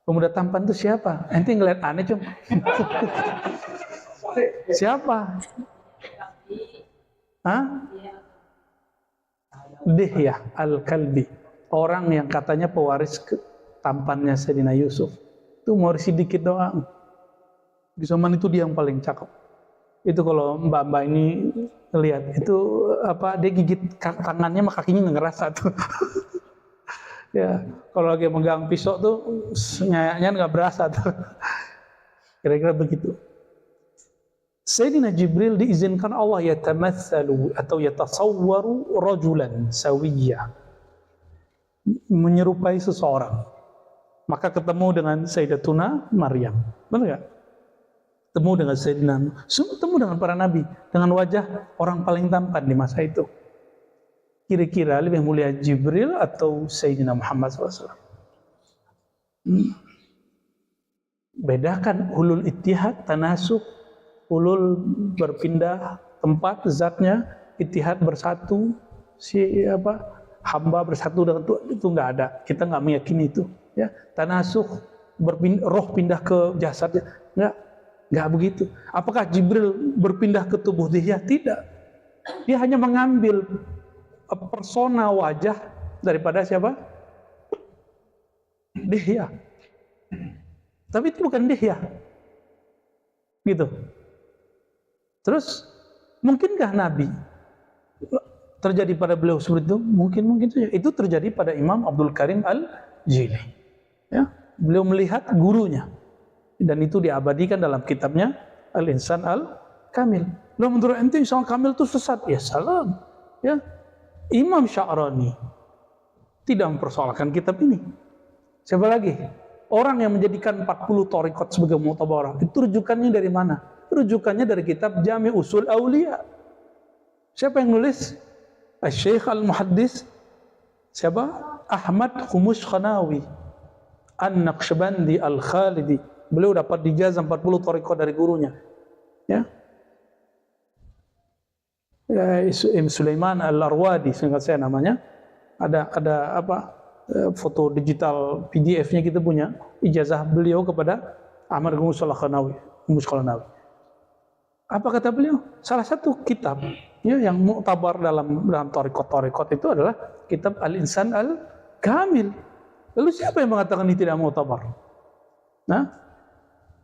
Speaker 1: Pemuda tampan itu siapa? Ente ngeliat aneh cum. Siapa? Hah? Dihyah al-Kalbi. Orang yang katanya pewaris tampannya Sayyidina Yusuf. Itu mewarisi dikit doang. Di zaman itu dia yang paling cakep. Itu kalau mbak-mbak ini lihat itu dia gigit tangannya sama kakinya nggak ngerasa tuh. Ya, kalau lagi megang pisau tuh nyayanya nggak berasa tuh. Kira-kira begitu. Sayyidina Jibril diizinkan Allah yatamatsalu atau yatasawwaru rajulan sawiyya, menyerupai seseorang. Maka ketemu dengan Sayyidatuna Maryam. Benar nggak? Ketemu dengan Sayyidina, ketemu dengan para nabi dengan wajah orang paling tampan di masa itu. Kira-kira lebih mulia Jibril atau Sayyidina Muhammad SAW? Bedakan ulul ittihad, tanasuk, ulul berpindah tempat zatnya, ittihad bersatu, hamba bersatu dengan Tuhan, itu nggak ada. Kita nggak meyakini itu. Ya, tanasuk, roh pindah ke jasadnya, nggak begitu. Apakah Jibril berpindah ke tubuh Dihyah? Tidak. Dia hanya mengambil persona wajah daripada siapa? Dihya. Tapi itu bukan Dihya. Gitu. Terus, mungkinkah Nabi terjadi pada beliau seperti itu? Mungkin saja. Itu terjadi pada Imam Abdul Karim Al-Jili. Ya, beliau melihat gurunya. Dan itu diabadikan dalam kitabnya Al-Insan Al-Kamil. Loh, menurut ente Insan Kamil itu sesat? Ya salam. Ya. Imam Sya'rani tidak mempersoalkan kitab ini. Siapa lagi? Orang yang menjadikan 40 thariqat sebagai mu'tabarah. Itu rujukannya dari mana? Rujukannya dari kitab Jami' Usul Auliya. Siapa yang nulis? Syekh Al-Muhaddis. Siapa? Ahmad Khumus Khanawi An-Naqsyabandi Al-Khalidi. Beliau dapat dijazah 40 thariqat dari gurunya. Ya. Ibn Sulaiman Al-Arwadi, seingat saya namanya. Ada foto digital PDF-nya kita punya, ijazah beliau kepada Ahmad Khumus Khanawi. Apa kata beliau? Salah satu kitab ya, yang mu'tabar dalam thariqat itu adalah kitab Al-Insan Al-Kamil. Lalu siapa yang mengatakan ini tidak mu'tabar? Nah,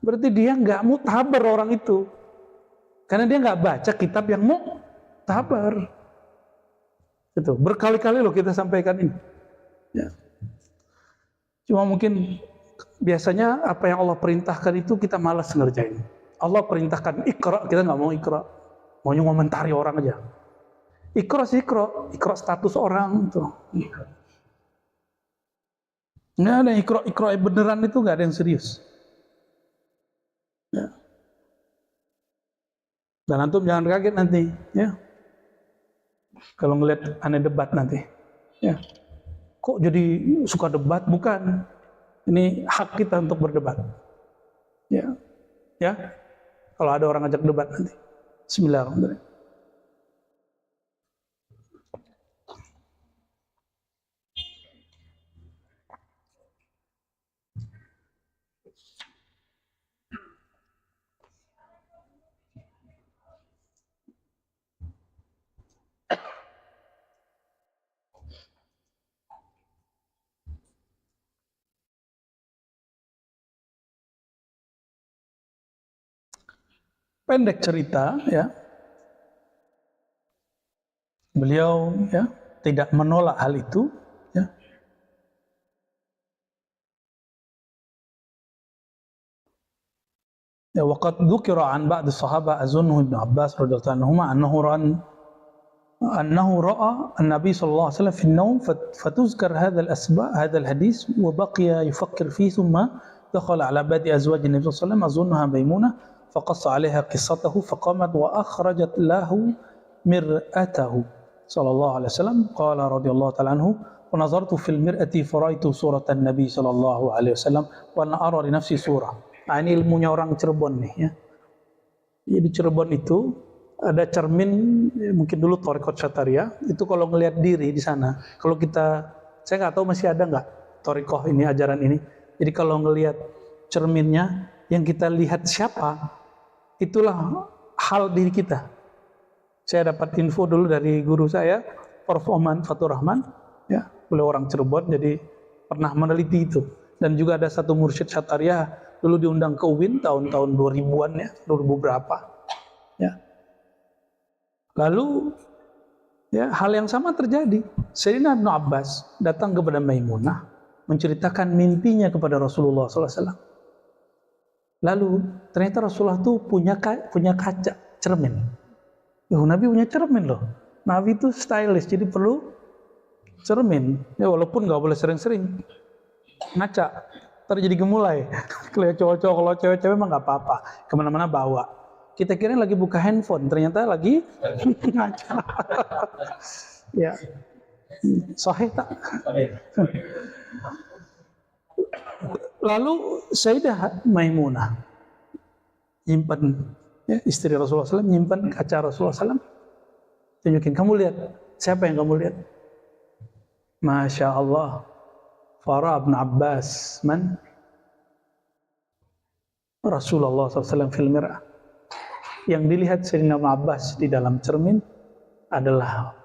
Speaker 1: berarti dia nggak mu'tabar orang itu, karena dia nggak baca kitab yang mu'tabar. Itu berkali-kali loh kita sampaikan ini. Ya. Cuma mungkin biasanya apa yang Allah perintahkan itu kita malas ngerjain. Allah perintahkan Iqra, kita nggak mau Iqra, maunya ngomentari orang aja. Iqra sih Iqra status orang tuh. Nggak ada Iqra beneran itu, nggak ada yang serius. Ya. Dan antum jangan kaget nanti, ya. Kalau ngeliat aneh debat nanti, ya. Kok jadi suka debat? Bukan. Ini hak kita untuk berdebat. Ya. Ya. Kalau ada orang ngajak debat nanti. Bismillahirrahmanirrahim. Pendek cerita, ya, beliau ya tidak menolak hal itu, ya. Ya, waqad dzukira an ba'd as-sahabah azunnu Ibnu Abbas radhiyallahu anhu annahu ra'a an-nabi sallallahu alaihi wasallam fi an-nawm fatuzkar hadha al-asba' hadha al-hadith wa baqiya yufakkir fihi thumma dakhala ala badi azwaj an-nabi sallallahu alaihi wasallam azunnaha Maimunah فقص عليها قصته فقامت وأخرجت له مرأته صلى الله عليه وسلم قال رضي الله تعالى عنه ونظرت في المرأة فرأيت صورة النبي صلى الله عليه وسلم وأنا أرى لنفسي صورة. Nah, ini ilmunya orang Cirebon nih, ya. Jadi Cirebon itu ada cermin, mungkin dulu thariqat Syataria itu kalau ngelihat diri di sana. Kalau kita, saya nggak tahu masih ada nggak thariqah ini, ajaran ini. Jadi kalau ngelihat cerminnya, yang kita lihat siapa, itulah hal diri kita. Saya dapat info dulu dari guru saya, Prof. Oman Fatur Rahman, ya, beliau orang Cirebon, jadi pernah meneliti itu. Dan juga ada satu mursyid Syataria dulu diundang ke UIN tahun-tahun 2000-an, ya, 2000 berapa, ya. Lalu, ya, hal yang sama terjadi. Sayyidina Ibnu Abbas datang kepada Maimunah menceritakan mimpinya kepada Rasulullah SAW. Lalu ternyata Rasulullah itu punya kaca, cermin. Nabi punya cermin loh. Nabi itu stylish, jadi perlu cermin. Ya walaupun nggak boleh sering-sering ngaca, ntar jadi gemulai. Kalau cowok-cowok, kalau cewek-cewek mah nggak apa-apa, kemana-mana bawa. Kita kira lagi buka handphone, ternyata lagi ngaca. Ya, sahih tak? Lalu Sayyidah Maimunah nyimpan, ya, istri Rasulullah SAW nyimpan kaca Rasulullah SAW, tunjukin, kamu lihat, siapa yang kamu lihat? Masya Allah, Farah bin Abbas, man? Rasulullah SAW fil mir'ah. Yang dilihat Sayyidina Ibnu Abbas di dalam cermin adalah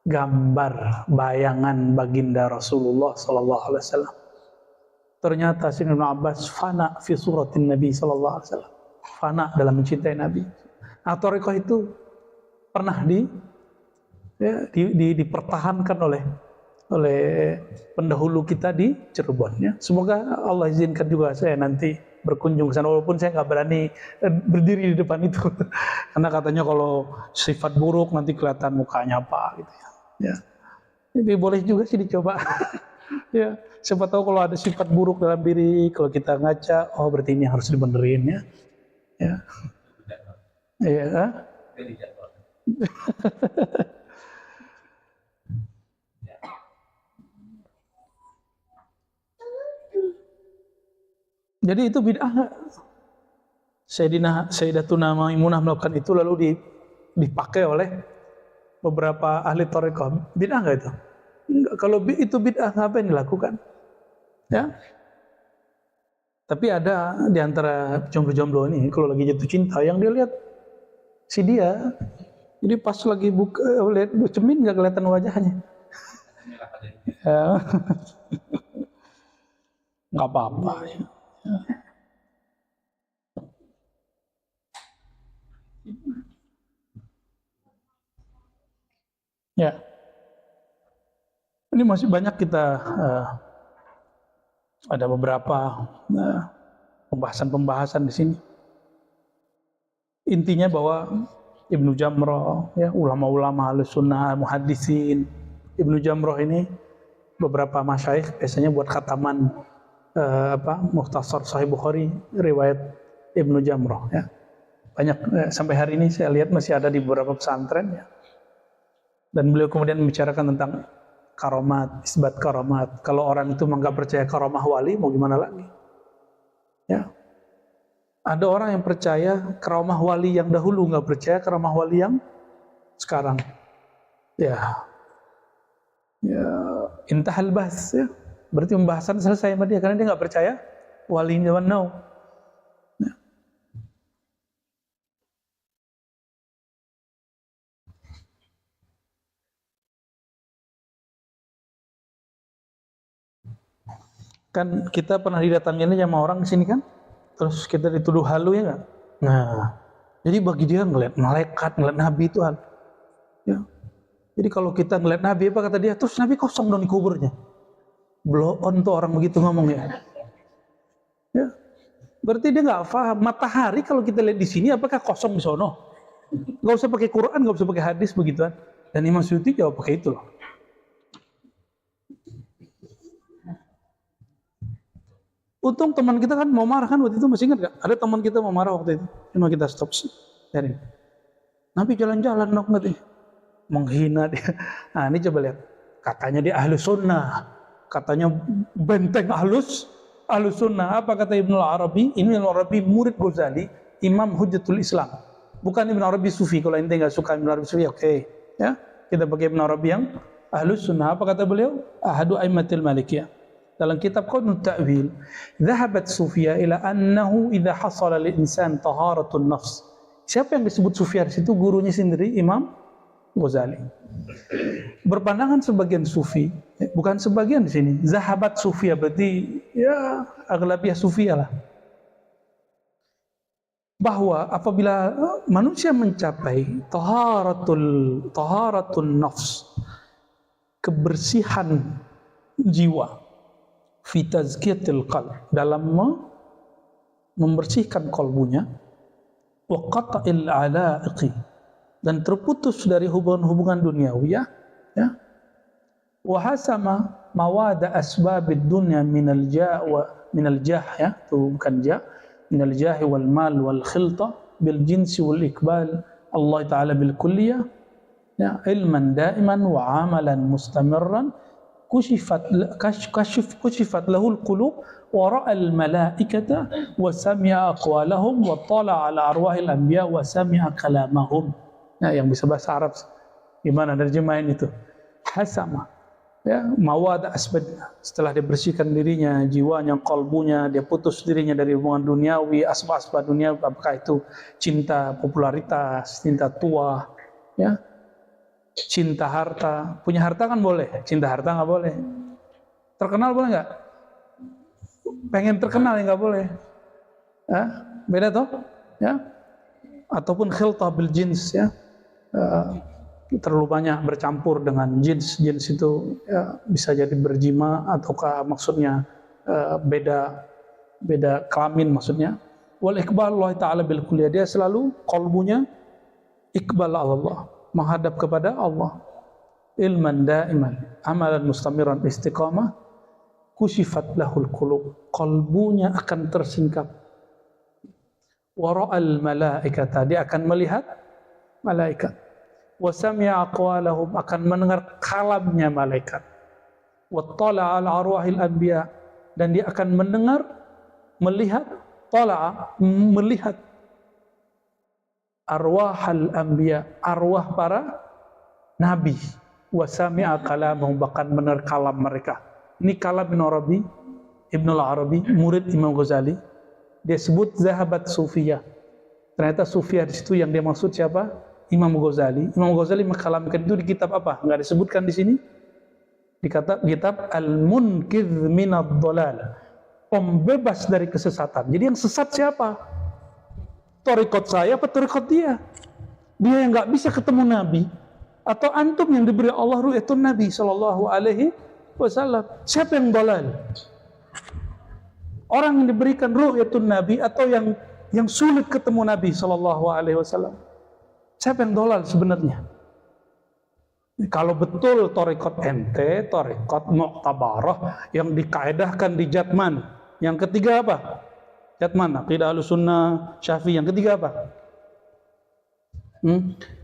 Speaker 1: gambar bayangan baginda Rasulullah sallallahu alaihi wasallam. Ternyata Sayyidina Ibnu Abbas fana fi suratin Nabi sallallahu alaihi wasallam. Fana dalam mencintai Nabi. Nah, thariqah itu pernah dipertahankan oleh pendahulu kita di Cirebon ya. Semoga Allah izinkan juga saya nanti berkunjung ke sana, walaupun saya nggak berani berdiri di depan itu karena katanya kalau sifat buruk nanti kelihatan mukanya apa gitu ya. Ya. Jadi boleh juga sih dicoba. Ya, siapa tahu kalau ada sifat buruk dalam diri, kalau kita ngaca, oh berarti ini harus dibenerin ya. Ya. Iya. Jadi itu bid'ah nggak? Sayyidatuna Maimunah melakukan itu lalu dipakai oleh beberapa ahli thariqah. Bid'ah nggak itu? Enggak. Kalau itu bid'ah, ngapain dilakukan? Ya. Tapi ada di antara jomblo-jomblo ini kalau lagi jatuh cinta yang dia lihat si dia, jadi pas lagi lihat cermin nggak kelihatan wajahnya. Ya. Nggak apa-apa. Ya. Ya, ini masih banyak kita ada beberapa pembahasan-pembahasan di sini. Intinya bahwa Ibnu Jamrah, ya, ulama-ulama Ahlussunnah, muhaddisin, Ibnu Jamrah ini beberapa masyayikh biasanya buat khataman Mukhtasar Sahih Bukhari riwayat Ibnu Jamrah ya. Banyak sampai hari ini saya lihat masih ada di beberapa pesantren ya. Dan beliau kemudian membicarakan tentang karomat, isbat karomat. Kalau orang itu nggak percaya karomah wali, mau gimana lagi? Ya, ada orang yang percaya karomah wali yang dahulu, nggak percaya karomah wali yang sekarang. Ya, intahal bahas ya. Berarti pembahasan selesai sama dia karena dia nggak percaya wali zaman now. Ya. Kan kita pernah didatangin sama orang di sini kan, terus kita dituduh halu ya nggak? Nah, jadi bagi dia ngeliat malaikat, ngeliat nabi itu hal. Ya. Jadi kalau kita ngeliat nabi apa kata dia, terus nabi kosong dong di kuburnya. Blow on tuh orang begitu ngomong ya. Ya. Berarti dia nggak paham matahari kalau kita lihat di sini apakah kosong di sono? Nggak usah pakai Quran, nggak usah pakai hadis begituan. Dan Imam Suyuti jawab pakai itu loh. Untung teman kita kan mau marah kan waktu itu, masih ingat gak? Ada teman kita mau marah waktu itu, cuma kita stop dari. Nabi jalan-jalan dong katanya, menghina dia. Nah ini coba lihat, katanya dia Ahlus Sunnah, katanya benteng Ahlus Sunnah. Apa kata Ibnu Arabi? Ibnu Arabi murid Ghazali, Imam Hujjatul Islam. Bukan Ibnu Arabi Sufi. Kalau ente nggak suka Ibnu Arabi Sufi, oke. Ya, kita pakai Ibnu Arabi yang Ahlus Sunnah. Apa kata beliau? Ahadu Aimatil Malikiyah. Dalam kitab Qadnut Ta'wil, dhahabat Sufia ila annahu idza hasala lil insan taharatun nafs. Siapa yang disebut Sufia di situ? Gurunya sendiri Imam Ghazali. Berpandangan sebagian Sufi, bukan sebagian di sini. Zahabat Sufia berarti ya aglabiah Sufia lah. Bahwa apabila manusia mencapai taharatun nafs, kebersihan jiwa, fi tazkiyatil qalb, dalam membersihkan kalbunya, wa qata'il ala'iqi, dan terputus dari hubungan-hubungan duniawi ya, wa hasama mawada asbabid dunya minal ja' wa minal jah ya, itu bukan ja', minal jahi wal mal wal khilta bil jinsi wal ikbal Allah taala bil kulliyah ya, ilman daiman wa amalan mustamirran كشفت له القلوب ورأى الملائكة وسمع أقوالهم وطلع على أرواح الأنبياء وسمع كلامهم. Nah, yang bisa bahasa Arab gimana terjemahin itu? Hasama ya, mawad asbad, setelah dia bersihkan dirinya, jiwanya, kalbunya, dia putus dirinya dari hubungan duniawi, asbab-asbab dunia, apakah itu cinta popularitas, cinta tua ya, cinta harta. Punya harta kan boleh, cinta harta nggak boleh. Terkenal boleh nggak? Pengen terkenal ya nggak boleh. Ya, beda toh? Ya. Ataupun khiltah bil jins ya. Terlalu banyak bercampur dengan jins itu ya, bisa jadi berjima ataukah maksudnya beda kelamin maksudnya. Wal iqbal Allah taala bil kulliyah, dia selalu qalbunya iqbal Allah, menghadap kepada Allah. Ilman daiman, amalan mustamiran, istiqamah, kushifat lahul qulub, qalbunya akan tersingkap. Wara'al malaikata, dia akan melihat malaikat. Wasami'a aqwalahum, akan mendengar kalamnya malaikat. Wattala'a al-arwahil anbiya, dan dia akan mendengar, melihat, tala'a, melihat arwahal anbiya, arwah para nabi. Wasami'a kalamahum, bahkan mendengar kalam mereka. Ini kalam Ibnul Arabi, murid Imam Ghazali. Dia sebut zahabat sufiyah. Ternyata sufiyah di situ yang dia maksud siapa? Imam Ghazali. Imam Ghazali mengkalamkan itu di kitab apa? Enggak disebutkan di sini. Di kitab Al-Munqidh minadh Dhalal, pembebas dari kesesatan. Jadi yang sesat siapa? Thariqat saya apa thariqat dia? Dia yang enggak bisa ketemu Nabi, atau antum yang diberi Allah ru'yatun Nabi sallallahu alaihi wasallam? Siapa yang dhalal? Orang yang diberikan ru'yatun Nabi atau yang sulit ketemu Nabi sallallahu alaihi wasallam? Siapa yang dolal sebenarnya? Kalau betul thariqat ente, thariqat mu'tabarah yang dikaedahkan di Jatman. Yang ketiga apa? Jatman, aqidah Ahlussunnah, Syafi'i. Yang ketiga apa?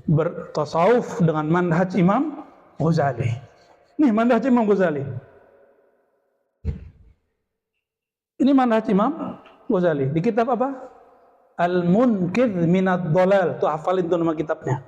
Speaker 1: Bertasawuf dengan manhaj Imam Ghazali. Nih manhaj Imam Ghazali. Ini manhaj Imam Ghazali. Di kitab apa? Al-Munqidh minadh Dhalal. Tuh hafalin tuh nama kitabnya.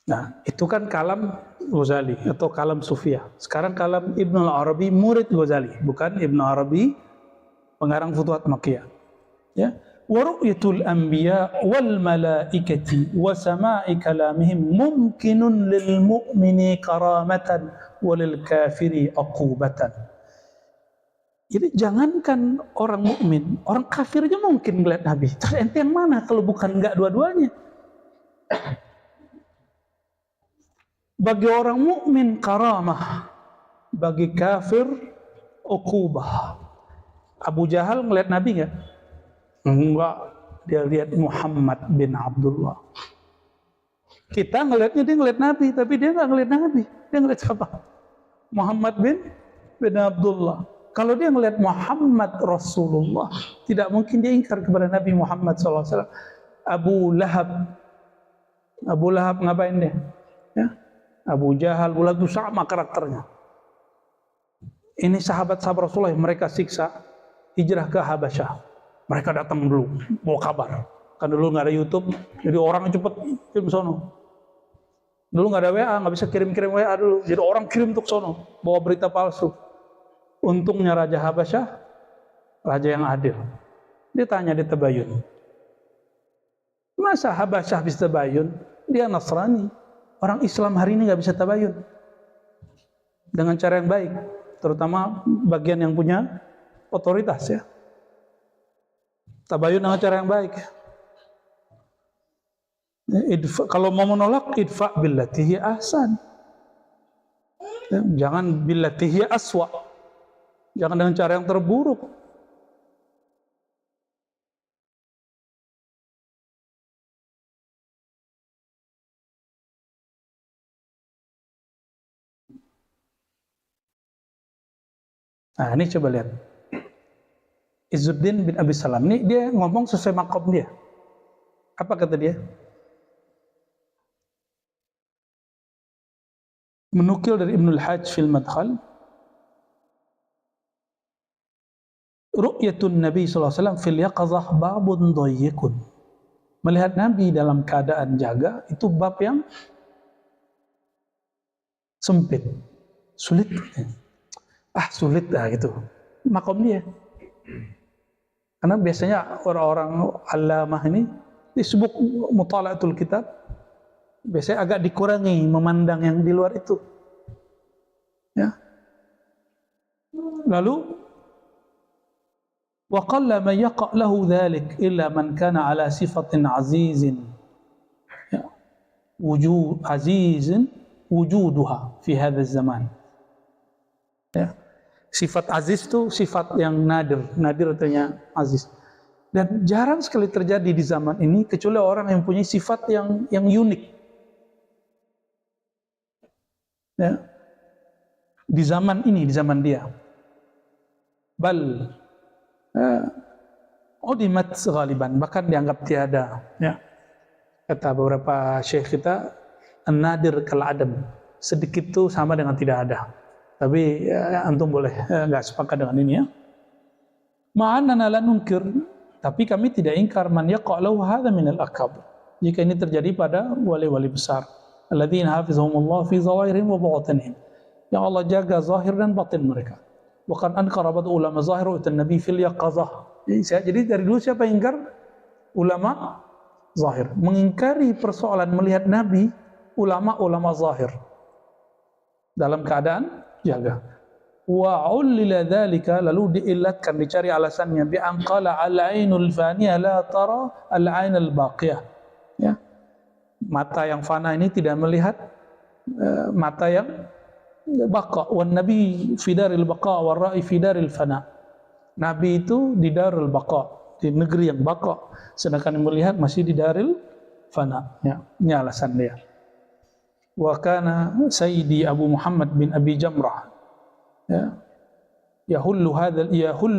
Speaker 1: Nah, itu kan kalam Ghazali atau kalam Sufiyah. Sekarang kalam Ibnul Arabi, murid Ghazali, bukan Ibnu Arabi pengarang Futuhat Makkiyah. Ya. Wa ru'yatul anbiya wal malaikati wa sama'i kalamihim mumkinun lil mu'mini karamatan wa lil kafiri aqubatan. Jadi jangankan orang mukmin, orang kafir aja mungkin melihat Nabi. Terus ente yang mana kalau bukan enggak dua-duanya? Bagi orang mukmin karamah, bagi kafir uqubah. Abu Jahal melihat Nabi enggak? Enggak, dia lihat Muhammad bin Abdullah. Kita ngelihatnya dia ngelihat Nabi, tapi dia enggak ngelihat Nabi. Dia ngelihat siapa? Muhammad bin Abdullah. Kalau dia ngelihat Muhammad Rasulullah, tidak mungkin dia ingkar kepada Nabi Muhammad SAW. Abu Lahab ngapain dia? Ya? Abu Jahal, Abu Lahab itu sama karakternya. Ini sahabat-sahabat Rasulullah yang mereka siksa hijrah ke Habasyah. Mereka datang dulu, bawa kabar. Kan dulu nggak ada YouTube, jadi orang cepet kirim sono. Dulu nggak ada WA, nggak bisa kirim-kirim WA dulu. Jadi orang kirim untuk sono, bawa berita palsu. Untungnya Raja Habasyah, raja yang adil. Dia tanya di Tabayun. Masa Habasyah bisa Tabayun? Dia Nasrani. Orang Islam hari ini nggak bisa Tabayun. Dengan cara yang baik. Terutama bagian yang punya otoritas ya. Tabayun dengan cara yang baik. Kalau mau menolak, idfa billati hiya ahsan. Jangan billati hiya aswa. Jangan dengan cara yang terburuk. Nah, ini coba lihat. Izzuddin bin Abi Salam ini dia ngomong sesuai makom dia. Apa kata dia? Menukil dari Ibnul Hajj fil Madkhal, ru'yatun Nabi SAW fil yaqazah babun dhayyikun. Melihat Nabi dalam keadaan jaga itu bab yang sempit, sulit. sulit gitu. Makom dia. Karena biasanya orang-orang allamah ini disebut mutala'atul kitab, biasanya agak dikurangi memandang yang di luar itu. Ya. Lalu wa qalla man yaqa' lahu dhalik illa man kana ala sifatin azizin. Ya. Azizin wujuduha fi hadzal zaman. Ya. Sifat aziz itu sifat yang nadir artinya aziz. Dan jarang sekali terjadi di zaman ini kecuali orang yang punya sifat yang unik. Ya. Di zaman ini, di zaman dia. Bal udimat ghaliban, bahkan dianggap tiada. Ya. Kata beberapa syekh kita, an-nadir kal adam, sedikit itu sama dengan tidak ada. Tapi antum boleh nggak sepakat dengan ini ya. Ma'annana la nunkir, tapi kami tidak ingkar man yaqa'lahu hadza min al-akabir. Jika ini terjadi pada wali-wali besar, alladzina hafizahumullah fi zawahirihim wa batinihim, yang Allah jaga zahir dan batin mereka. Wa kan ankara ba'd ulama zahir wa nabi fil yaqazah. Jadi dari dulu siapa yang ingkar? Ulama zahir. Mengingkari persoalan melihat nabi, ulama zahir. Dalam keadaan jaga. Wa ulila dzalika, lalu diillatkan, dicari alasannya bi anqala al-ainul faniyah la tara al-ainal baqiyah. Ya. Mata yang fana ini tidak melihat mata yang baqa. Wan nabi fi daril baqa war ra'i fi daril fana. Nabi itu di darul baqa, di negeri yang baqa, sedangkan yang melihat masih di daril fana. Ya, ini alasan dia. Wa kana Sayyidi Abu Muhammad bin Abi Jamrah yahullu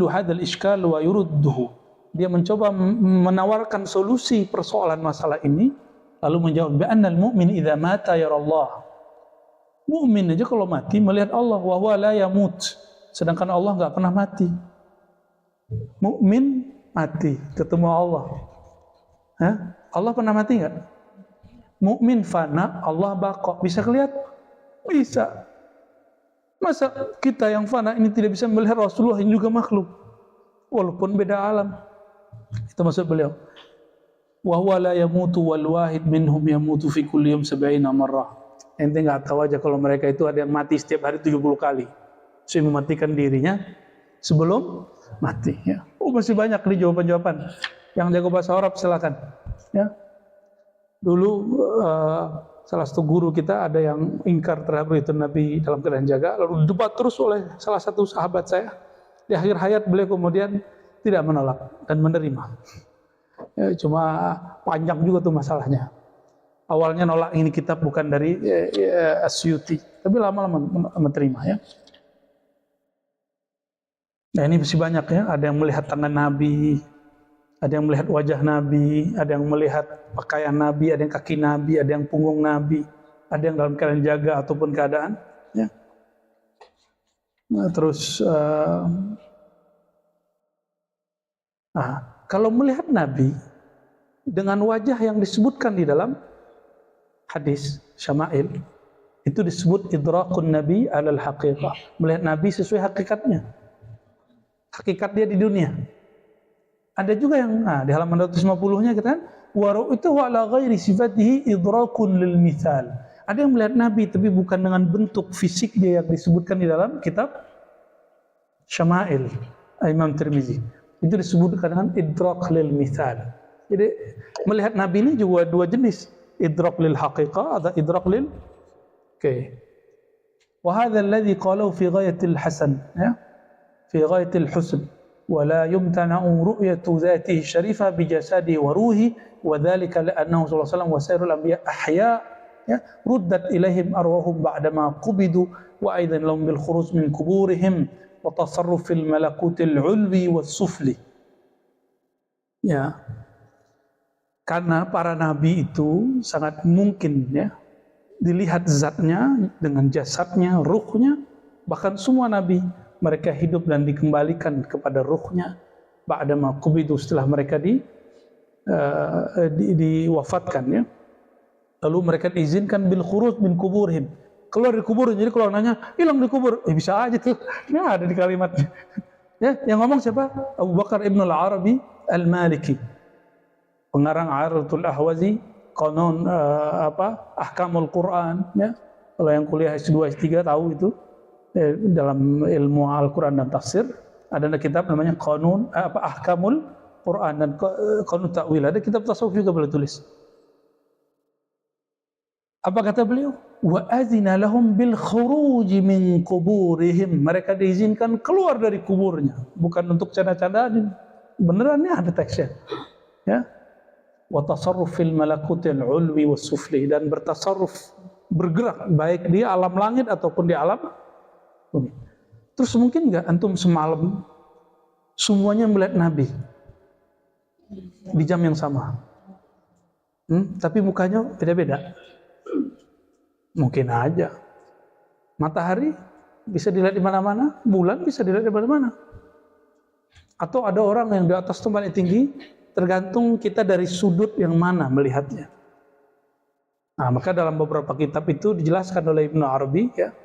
Speaker 1: hadzal iskal wa yurudduhu. Dia mencoba menawarkan solusi persoalan masalah ini, lalu menjawab bi annal mu'min idza mata yara Allah. Mukmin aja kalau mati melihat Allah, wa huwa la yamut, sedangkan Allah enggak pernah mati. Mukmin mati ketemu Allah. Allah pernah mati enggak? Mukmin fana, Allah baqa. Bisa kelihatan? Bisa. Masa kita yang fana ini tidak bisa melihat Rasulullah yang juga makhluk? Walaupun beda alam. Itu maksud beliau. Wa huwa la yamutu wal wahid minhum yamutu fi kulli yawm 70 marrah. Ente enggak tahu aja kalau mereka itu ada yang mati setiap hari 70 kali. Saya mematikan dirinya sebelum mati. Ya. Masih banyak nih jawaban-jawaban. Yang jago bahasa Arab silakan. Ya. Dulu salah satu guru kita ada yang ingkar terhadap itu Nabi dalam keadaan jaga, lalu debat terus oleh salah satu sahabat saya. Di akhir hayat beliau kemudian tidak menolak dan menerima. Ya, cuma panjang juga tuh masalahnya. Awalnya nolak ini kitab bukan dari Asyuti, tapi lama-lama menerima ya. Nah ini masih banyak ya, ada yang melihat tangan Nabi, ada yang melihat wajah Nabi, ada yang melihat pakaian Nabi, ada yang kaki Nabi, ada yang punggung Nabi, ada yang dalam keadaan jaga ataupun keadaan. Ya. Nah, terus kalau melihat Nabi dengan wajah yang disebutkan di dalam hadis Syama'il, itu disebut idrakun Nabi alal haqiqah, melihat Nabi sesuai hakikatnya, hakikat dia di dunia. Ada juga yang di halaman 250-nya kita kan wa ra'aytuhu ala ghairi sifatihi idrakun lil mithal. Ada yang melihat Nabi tapi bukan dengan bentuk fisik dia yang disebutkan di dalam kitab Syama'il Imam Tirmizi. Itu disebutkan dengan idrak lil mithal. Jadi melihat Nabi ini juga dua jenis, idrak lil haqiqah atau idrak lil wa hadha alladhi qalahu fi ghayatil hasan ya, fi ghayatil husn. ولا يمتنع رؤية ذاته الشريفة بجسده وروحه وذلك لأنه صلى الله عليه وسلم وسائر الأنبياء أحياء ردت إليهم أرواحهم بعدما قبضوا وأيضا لهم بالخروج من قبورهم وتصرف في الملكوت العلوي والسفلي. Ya, karena para nabi itu sangat mungkin ya dilihat zatnya dengan jasadnya, ruhnya, bahkan semua nabi mereka hidup dan dikembalikan kepada ruhnya ba'dama qubidu, setelah mereka diwafatkan ya. Lalu mereka diizinkan bil khuruj min kuburihim, keluar dari kubur. Jadi kalau nanya hilang di kubur, bisa aja tuh. Ini ada di kalimatnya. Ya, yang ngomong siapa? Abu Bakar Ibn Al-Arabi Al-Maliki, pengarang A'ratul Ahwazi, Qanun Ahkamul Quran. Ya, kalau yang kuliah S2 S3 tahu itu dalam ilmu Al-Quran dan tafsir ada kitab namanya Ahkamul Quran dan Qanun Ta'wil. Ada kitab tasawuf juga boleh tulis. Apa kata beliau? Wa azina lahum bil khuruji min kuburihim. Mereka diizinkan keluar dari kuburnya, bukan untuk canda-candaan. Beneran nih ada teksnya. Ya. Wa tasarruf fil malakutil ulwi was sufli, dan bertasarruf, bergerak baik di alam langit ataupun di alam bumi. Terus mungkin enggak antum semalam semuanya melihat Nabi di jam yang sama? Tapi mukanya beda-beda. Mungkin aja. Matahari bisa dilihat di mana-mana, bulan bisa dilihat di mana-mana. Atau ada orang yang di atas tempat yang tinggi, tergantung kita dari sudut yang mana melihatnya. Nah, maka dalam beberapa kitab itu dijelaskan oleh Ibnu Arabi ya,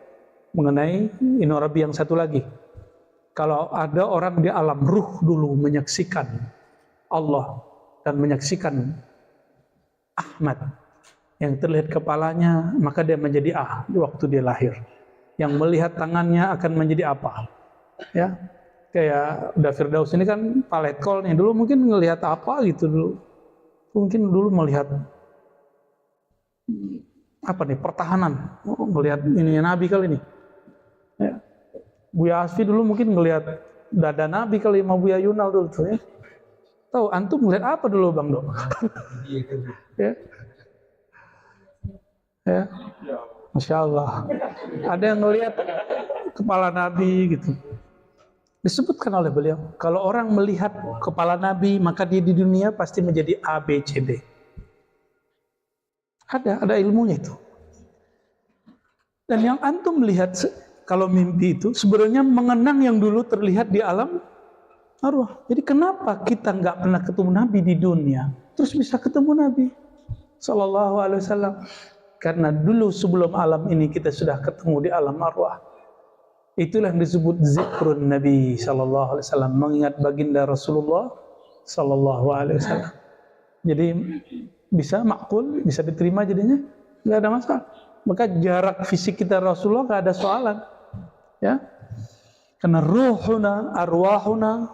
Speaker 1: mengenai Ibnu Arabi yang satu lagi. Kalau ada orang di alam ruh dulu menyaksikan Allah dan menyaksikan Ahmad yang terlihat kepalanya, maka dia menjadi di waktu dia lahir. Yang melihat tangannya akan menjadi apa? Ya, kayak udah Firdaus ini kan paletkol nih, dulu mungkin ngelihat apa gitu dulu. Mungkin dulu melihat apa nih, pertahanan, melihat ini Nabi kali ini. Ya. Buya Asfi dulu mungkin ngelihat dada Nabi kali, sama Buya Yunal dulu tuh ya. Tahu antum ngelihat apa dulu Bang Dok? Ya. Ya, Masya Allah. Ada yang ngelihat kepala Nabi gitu. Disebutkan oleh beliau, kalau orang melihat kepala Nabi, maka dia di dunia pasti menjadi A, B, C, D. Ada ilmunya itu. Dan yang antum melihat kalau mimpi itu sebenarnya mengenang yang dulu terlihat di alam arwah. Jadi kenapa kita nggak pernah ketemu Nabi di dunia, terus bisa ketemu Nabi Sallallahu Alaihi Wasallam? Karena dulu sebelum alam ini kita sudah ketemu di alam arwah. Itulah yang disebut zikrun Nabi Sallallahu Alaihi Wasallam, mengingat baginda Rasulullah Sallallahu Alaihi Wasallam. Jadi bisa makul, bisa diterima jadinya, nggak ada masalah. Maka jarak fisik kita Rasulullah nggak ada soalan, ya. Karena ruhuna, arwahuna,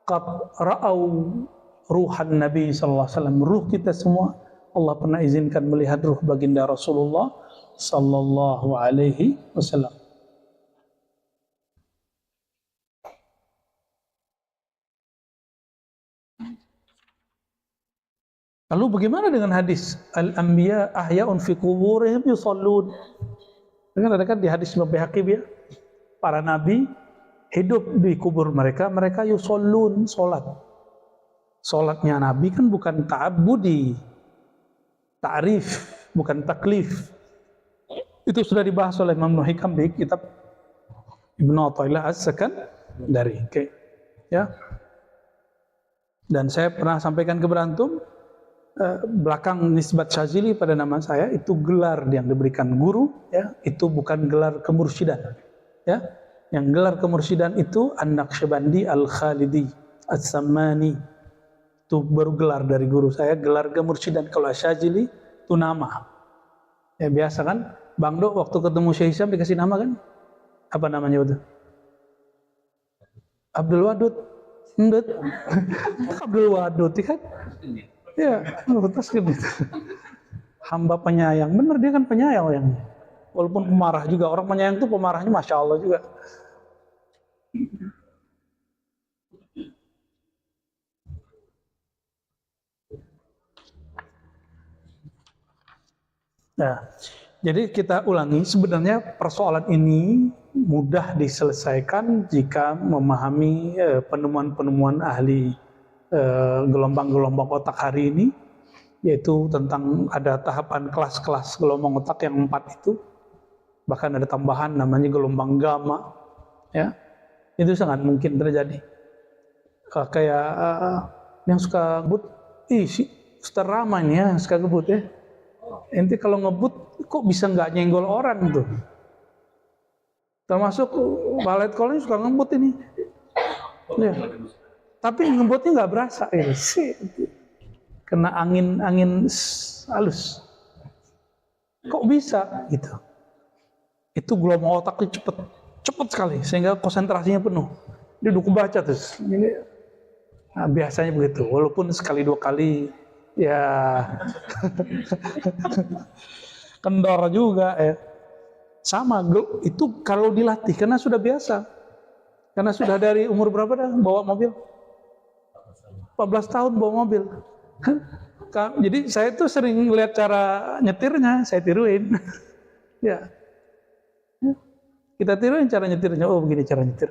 Speaker 1: qad ra'au ruhan Nabi Sallallahu Alaihi Wasallam. Ruh kita semua Allah pernah izinkan melihat ruh baginda Rasulullah Sallallahu Alaihi Wasallam. Lalu bagaimana dengan hadis al-anbiya ahya'un fi quburihim yusallun? Dengan ada kan di hadis Imam Baihaqi ya, para nabi hidup di kubur mereka, mereka yusallun, salat. Salatnya nabi kan bukan ta'abbudi, ta'rif, bukan taklif. Itu sudah dibahas oleh Imam Ibnu Hikam di kitab Ibnu Athaillah As-Sakandari. Oke. Ya. Dan saya pernah sampaikan ke berantum, belakang nisbat Syazili pada nama saya itu gelar yang diberikan guru, ya, itu bukan gelar kemursyidhan, ya. Yang gelar kemursyidhan itu An-Naqsyabandi Al-Khalidi As-Sammani, itu baru gelar dari guru saya. Gelar kemursyidhan kalau Syazili itu nama, ya. Biasa kan Bang Do waktu ketemu Syekh Hisham dikasih nama kan, apa namanya itu? Abdul Wadud. Abdul Wadud kan. Ya, lantas gitu. Hamba penyayang, bener dia kan penyayang yang. Walaupun pemarah juga, orang penyayang itu pemarahnya Masya Allah juga. Nah, jadi kita ulangi, sebenarnya persoalan ini mudah diselesaikan jika memahami penemuan-penemuan ahli gelombang-gelombang otak hari ini, yaitu tentang ada tahapan kelas-kelas gelombang otak yang 4 itu, bahkan ada tambahan namanya gelombang gamma, ya. Itu sangat mungkin terjadi. Kayak yang suka ngebut, si Ustaz Rahman ya, suka ngebut ya. Ente kalau ngebut kok bisa nggak nyenggol orang tuh. Termasuk ballet call suka ngebut ini. Ya. Tapi ngebutnya nggak berasa ya. Kena angin halus. Kok bisa gitu? Itu gelombang otaknya cepet sekali sehingga konsentrasinya penuh. Dia udah kebaca terus. Nah, biasanya begitu. Walaupun sekali dua kali ya kendor juga ya. Sama itu kalau dilatih karena sudah biasa. Karena sudah dari umur berapa dah bawa mobil? 14 tahun bawa mobil. Jadi saya tuh sering lihat cara nyetirnya, saya tiruin. Ya. Kita tiruin cara nyetirnya. Oh, begini cara nyetir.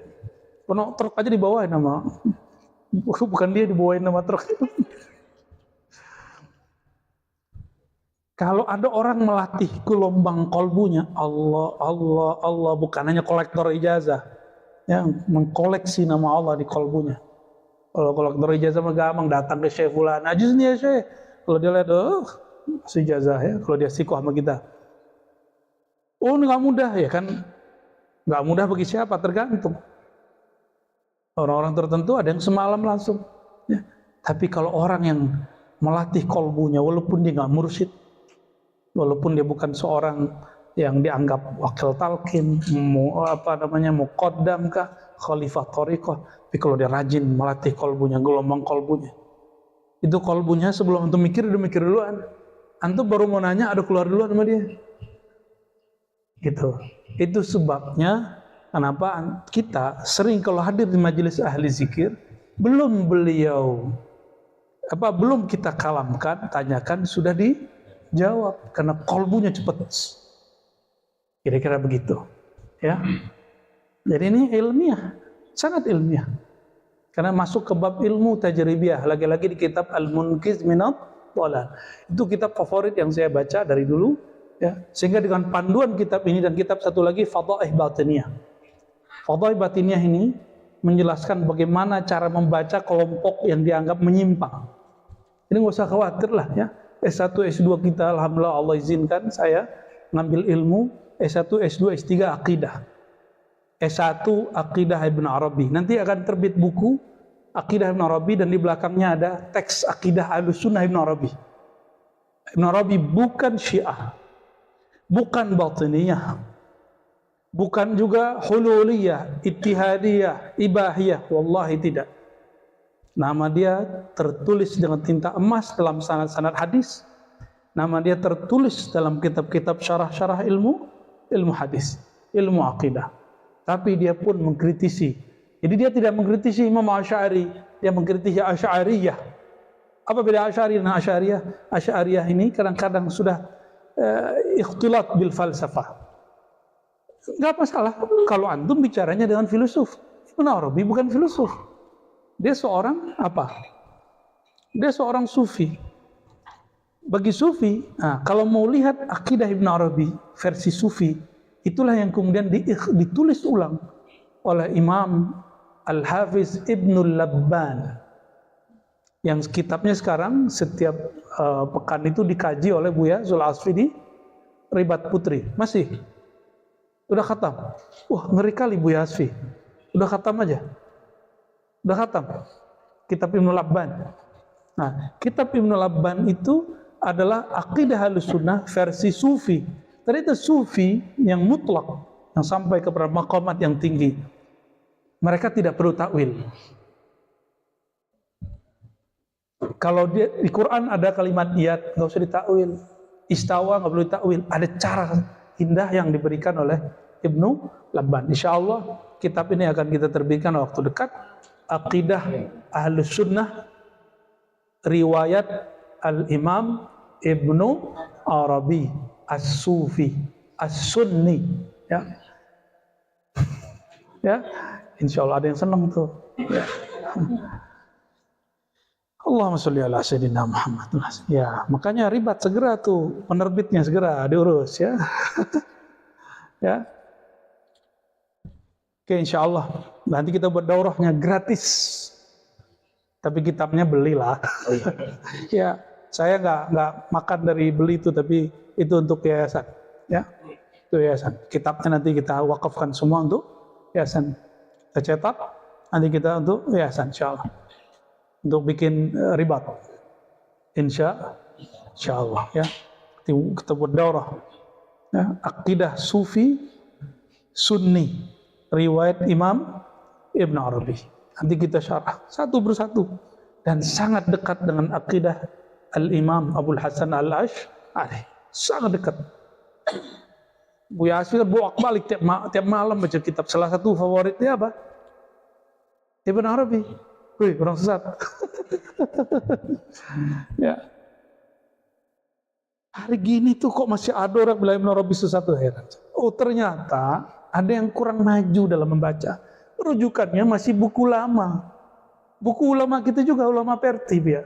Speaker 1: Kalau truk aja dibawain nama. Bukan dia dibawain nama truk. Kalau ada orang melatih gelombang kolbunya, Allah, bukan hanya kolektor ijazah, yang mengkoleksi nama Allah di kolbunya. Kalau kolektor ijazah mah gampang datang ke Syekh Fulan, ajiz nih ya Syekh. Kalau dia lihat, si ijazah ya, kalau dia sikoh sama kita. Oh, ini nggak mudah ya kan? Nggak mudah bagi siapa? Tergantung. Orang-orang tertentu ada yang semalam langsung. Ya. Tapi kalau orang yang melatih kolbunya, walaupun dia nggak mursyid, walaupun dia bukan seorang yang dianggap wakil talqin, muqaddam kah, khalifah thariqah, tapi kalau dia rajin melatih kolbunya, gelombang kolbunya, itu kolbunya sebelum antum mikir, udah mikir duluan. Antum baru mau nanya, ada keluar duluan sama dia. Gitu. Itu sebabnya kenapa kita sering kalau hadir di majelis ahli zikir, belum kita kalamkan, tanyakan, sudah dijawab karena kolbunya cepat. Kira-kira begitu, ya. Jadi ini ilmiah, sangat ilmiah. Karena masuk ke bab ilmu tajribiyah, lagi-lagi di kitab Al-Munqiz Minadh Dhalal. Itu kitab favorit yang saya baca dari dulu, ya. Sehingga dengan panduan kitab ini dan kitab satu lagi Fadhaih Batiniyah. Fadhaih Batiniyah ini menjelaskan bagaimana cara membaca kelompok yang dianggap menyimpang. Ini nggak usah khawatir lah, ya. S1, S2 kita, alhamdulillah Allah izinkan saya ngambil ilmu S1, S2, S3 akidah. S1 akidah Ibn Arabi. Nanti akan terbit buku akidah Ibn Arabi dan di belakangnya ada teks akidah Ahlussunnah Ibn Arabi. Ibn Arabi bukan Syiah, bukan Batiniyah, bukan juga Hululiyah, Ittihadiyah, Ibahiyah, wallahi tidak. Nama dia tertulis dengan tinta emas dalam sanad-sanad hadis. Nama dia tertulis dalam kitab-kitab syarah-syarah ilmu hadis, ilmu akidah. Tapi dia pun mengkritisi. Jadi dia tidak mengkritisi Imam Asy'ari, dia mengkritisi Asy'ariyah. Apa beda Asy'ari dan Asy'ariyah? Asy'ariyah ini kadang-kadang sudah ikhtilat bil falsafah. Enggak masalah kalau antum bicaranya dengan filosof. Ibn Arabi bukan filosof. Dia seorang apa? Dia seorang sufi. Bagi sufi, kalau mau lihat akidah Ibn Arabi versi sufi, itulah yang kemudian ditulis ulang oleh Imam Al-Hafiz Ibnul Labban. Yang kitabnya sekarang setiap pekan itu dikaji oleh Buya Zul Asfi di Ribat Putri. Masih? Udah khatam? Wah, ngeri kali Buya Asfi. Udah khatam aja? Udah khatam? Kitab Ibnul Labban. Nah, kitab Ibnul Labban itu adalah akidah Ahlussunnah versi sufi. Ternyata sufi yang mutlak, yang sampai kepada maqamat yang tinggi, mereka tidak perlu takwil. Kalau di Quran ada kalimat iyad, nggak usah ditakwil. Istawa nggak perlu ditakwil. Ada cara indah yang diberikan oleh Ibnu Labban. Insya Allah kitab ini akan kita terbitkan waktu dekat. Aqidah Ahlussunnah riwayat Al-Imam Ibnu Arabi As-Sufi As-Sunni, ya. Ya, insya Allah ada yang senang tuh, ya. Allahumma sholli ala sayyidina Muhammad. Ya, makanya ribat segera tuh, penerbitnya segera diurus, ya. Ya. Oke, insya Allah nanti kita buat daurahnya gratis. Tapi kitabnya belilah. Oh, iya. Ya, Saya nggak makan dari beli itu, tapi itu untuk yayasan. Ya, itu yayasan. Kitabnya nanti kita wakafkan semua untuk yayasan. Kita cetak, nanti kita untuk yayasan, insya Allah. Untuk bikin ribat. Insya Allah. Ya, kita buat daurah. Ya, akidah Sufi Sunni, riwayat Imam Ibn Arabi. Nanti kita syarah satu persatu dan sangat dekat dengan akidah Al-Imam Abul Hasan Al-Asy'ari. Sangat dekat. Buya Asfi bolak-balik tiap malam baca kitab. Salah satu favoritnya apa? Ibn Arabi. Wih, orang sesat. Ya. Hari gini tuh kok masih ada orang bilang Ibn Arabi sesat, tuh heran. Oh, ternyata ada yang kurang maju dalam membaca. Rujukannya masih buku lama. Buku ulama kita juga ulama Pertib ya.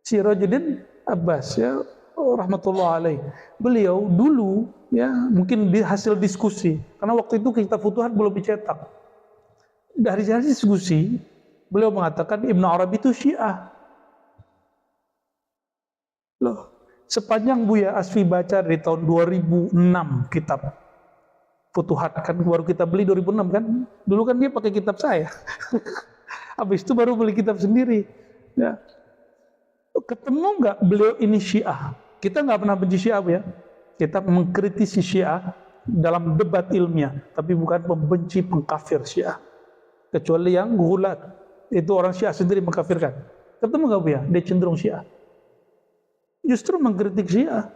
Speaker 1: Sirajuddin Abbas ya, rahmatullah alaih. Beliau dulu ya, mungkin hasil diskusi, karena waktu itu kitab Futuhat belum dicetak. Dari hasil diskusi, beliau mengatakan Ibn Arabi itu Syiah. Loh, sepanjang Buya Asfi baca dari tahun 2006 kitab Futuhat, kan baru kita beli 2006 kan. Dulu kan dia pakai kitab saya. Habis itu baru beli kitab sendiri. Ya. Ketemu nggak beliau ini Syiah? Kita nggak pernah benci Syiah ya. Kita mengkritisi Syiah dalam debat ilmiah, tapi bukan membenci pengkafir Syiah. Kecuali yang gulat, itu orang Syiah sendiri mengkafirkan. Ketemu nggak Bu ya? Dia cenderung Syiah. Justru mengkritik Syiah.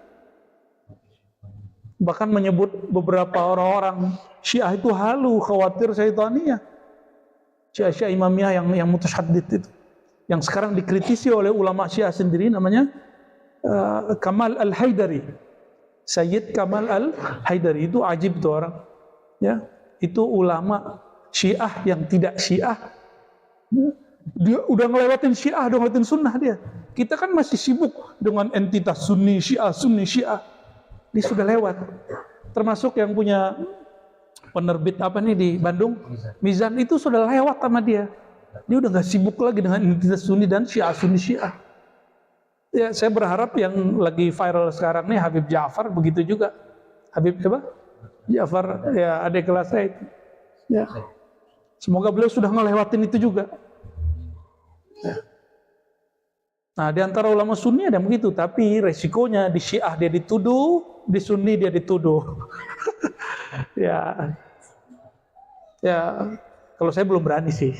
Speaker 1: Bahkan menyebut beberapa orang-orang Syiah itu halu, khawatir syaitaniyah. Syiah Imamiyah yang mutasyaddid itu. Yang sekarang dikritisi oleh ulama Syiah sendiri, namanya Kamal Al-Haidari. Sayyid Kamal Al-Haidari itu ajib tuh orang. Ya, itu ulama Syiah yang tidak Syiah. Dia udah ngelewatin Syiah, udah ngelewatin sunnah dia. Kita kan masih sibuk dengan entitas Sunni Syiah, Sunni Syiah. Dia sudah lewat. Termasuk yang punya penerbit apa nih di Bandung, Mizan, itu sudah lewat sama dia. Dia udah nggak sibuk lagi dengan identitas Sunni dan Syiah, Sunni Syiah. Ya, saya berharap yang lagi viral sekarang nih Habib Ja'far begitu juga. Habib apa? Ja'far, ya adik kelas saya itu. Ya. Semoga beliau sudah ngelewatin itu juga. Ya. Nah, di antara ulama Sunni ada yang begitu, tapi resikonya di Syiah dia dituduh, di Sunni dia dituduh. Ya. Ya. Kalau saya belum berani sih.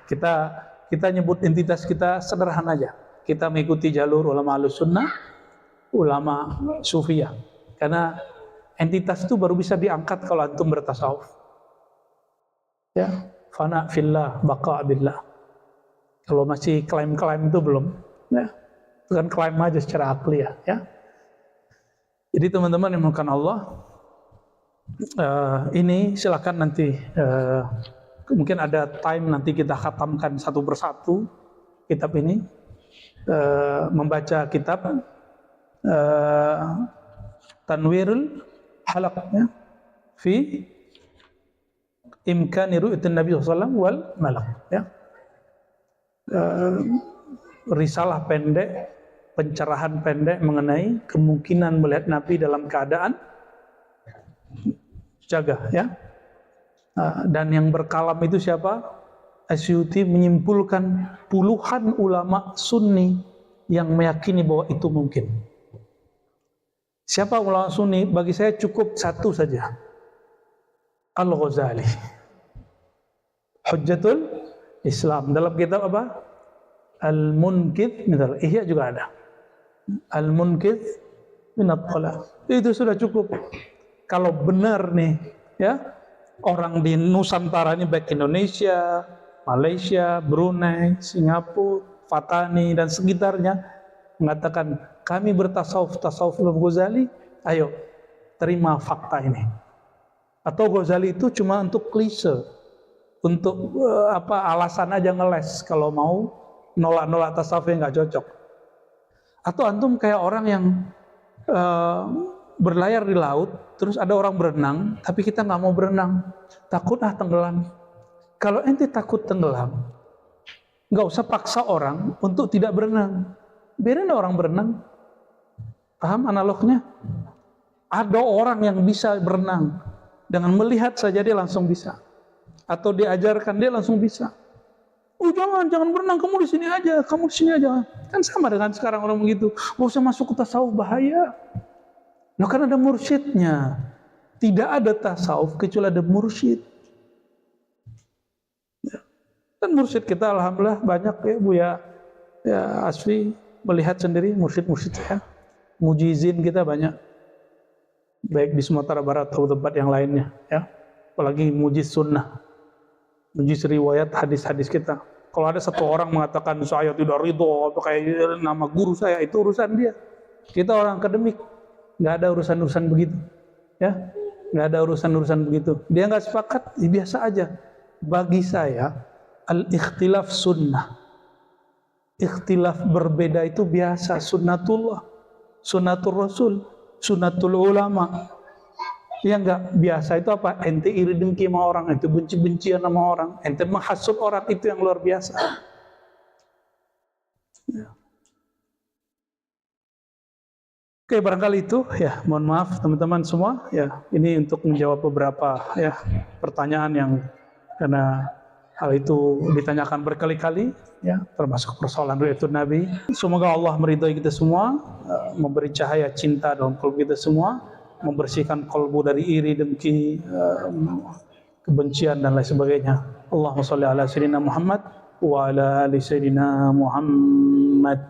Speaker 1: Kita nyebut entitas kita sederhana aja. Kita mengikuti jalur ulama Ahlussunnah, ulama Sufiyah. Karena entitas itu baru bisa diangkat kalau antum bertasawuf. Ya, fana fillah, baqa billah. Kalau masih klaim-klaim itu belum. Ya, itu kan klaim aja secara akli ya. Jadi teman-teman yang dimuliakan Allah, ini silakan nanti. Mungkin ada time nanti kita khatamkan satu persatu kitab ini, membaca kitab Tanwirul Halaq ya, fi imkani ru'yatin Nabi SAW wal malak ya. Risalah pendek, pencerahan pendek mengenai kemungkinan melihat Nabi dalam keadaan jaga ya. Dan yang berkalam itu siapa? Asyuti menyimpulkan puluhan ulama Sunni yang meyakini bahwa itu mungkin. Siapa ulama Sunni? Bagi saya cukup satu saja. Al-Ghazali. Hujjatul Islam. Dalam kitab apa? Al-Munkidh, misalnya Ihya juga ada. Al-Munkidh min at-Talaq. Itu sudah cukup. Kalau benar nih, ya, orang di Nusantara ini baik Indonesia, Malaysia, Brunei, Singapura, Fatani dan sekitarnya mengatakan kami bertasawuf Imam Ghazali, ayo terima fakta ini. Atau Ghazali itu cuma untuk klise, untuk alasan aja ngeles kalau mau nolak tasawuf yang nggak cocok. Atau antum kayak orang yang berlayar di laut, terus ada orang berenang, tapi kita nggak mau berenang, takut tenggelam. Kalau ente takut tenggelam, nggak usah paksa orang untuk tidak berenang. biarin orang berenang. Paham analognya? Ada orang yang bisa berenang, dengan melihat saja dia langsung bisa. Atau diajarkan dia langsung bisa. Oh jangan berenang, kamu di sini aja, kamu di sini aja. Kan sama dengan sekarang orang begitu. Gak usah masuk ke tasawuf, bahaya. Nah kan ada mursyidnya. Tidak ada tasawuf kecuali ada mursyid. Dan mursyid kita alhamdulillah banyak ya Bu ya Asfi melihat sendiri mursyid-mursyid ya. Mujizin kita banyak. Baik di Sumatera Barat atau tempat yang lainnya ya. Apalagi mujiz sunnah. Mujiz riwayat hadis-hadis kita. Kalau ada satu orang mengatakan saya tidak ridho pakai nama guru saya, itu urusan dia. Kita orang akademik, nggak ada urusan-urusan begitu, ya, nggak ada urusan-urusan begitu. Dia nggak sepakat, ya biasa aja. Bagi saya, al-ikhtilaf sunnah. Ikhtilaf berbeda itu biasa, sunnatullah, sunnatul rasul, sunnatul ulama. Yang nggak biasa itu apa? Ente iri dengki sama orang, ente benci-bencian sama orang, ente menghasut orang, itu yang luar biasa. Ya. Oke, barangkali itu ya. Mohon maaf teman-teman semua. Ya, ini untuk menjawab beberapa ya pertanyaan yang karena hal itu ditanyakan berkali-kali, ya, termasuk persoalan ru'yatun Nabi. Semoga Allah meridhai kita semua, memberi cahaya cinta dalam kalbu kita semua, membersihkan kalbu dari iri, dengki, kebencian dan lain sebagainya. Allahumma sholli ala sayyidina Muhammad wa ala ali sayyidina Muhammad.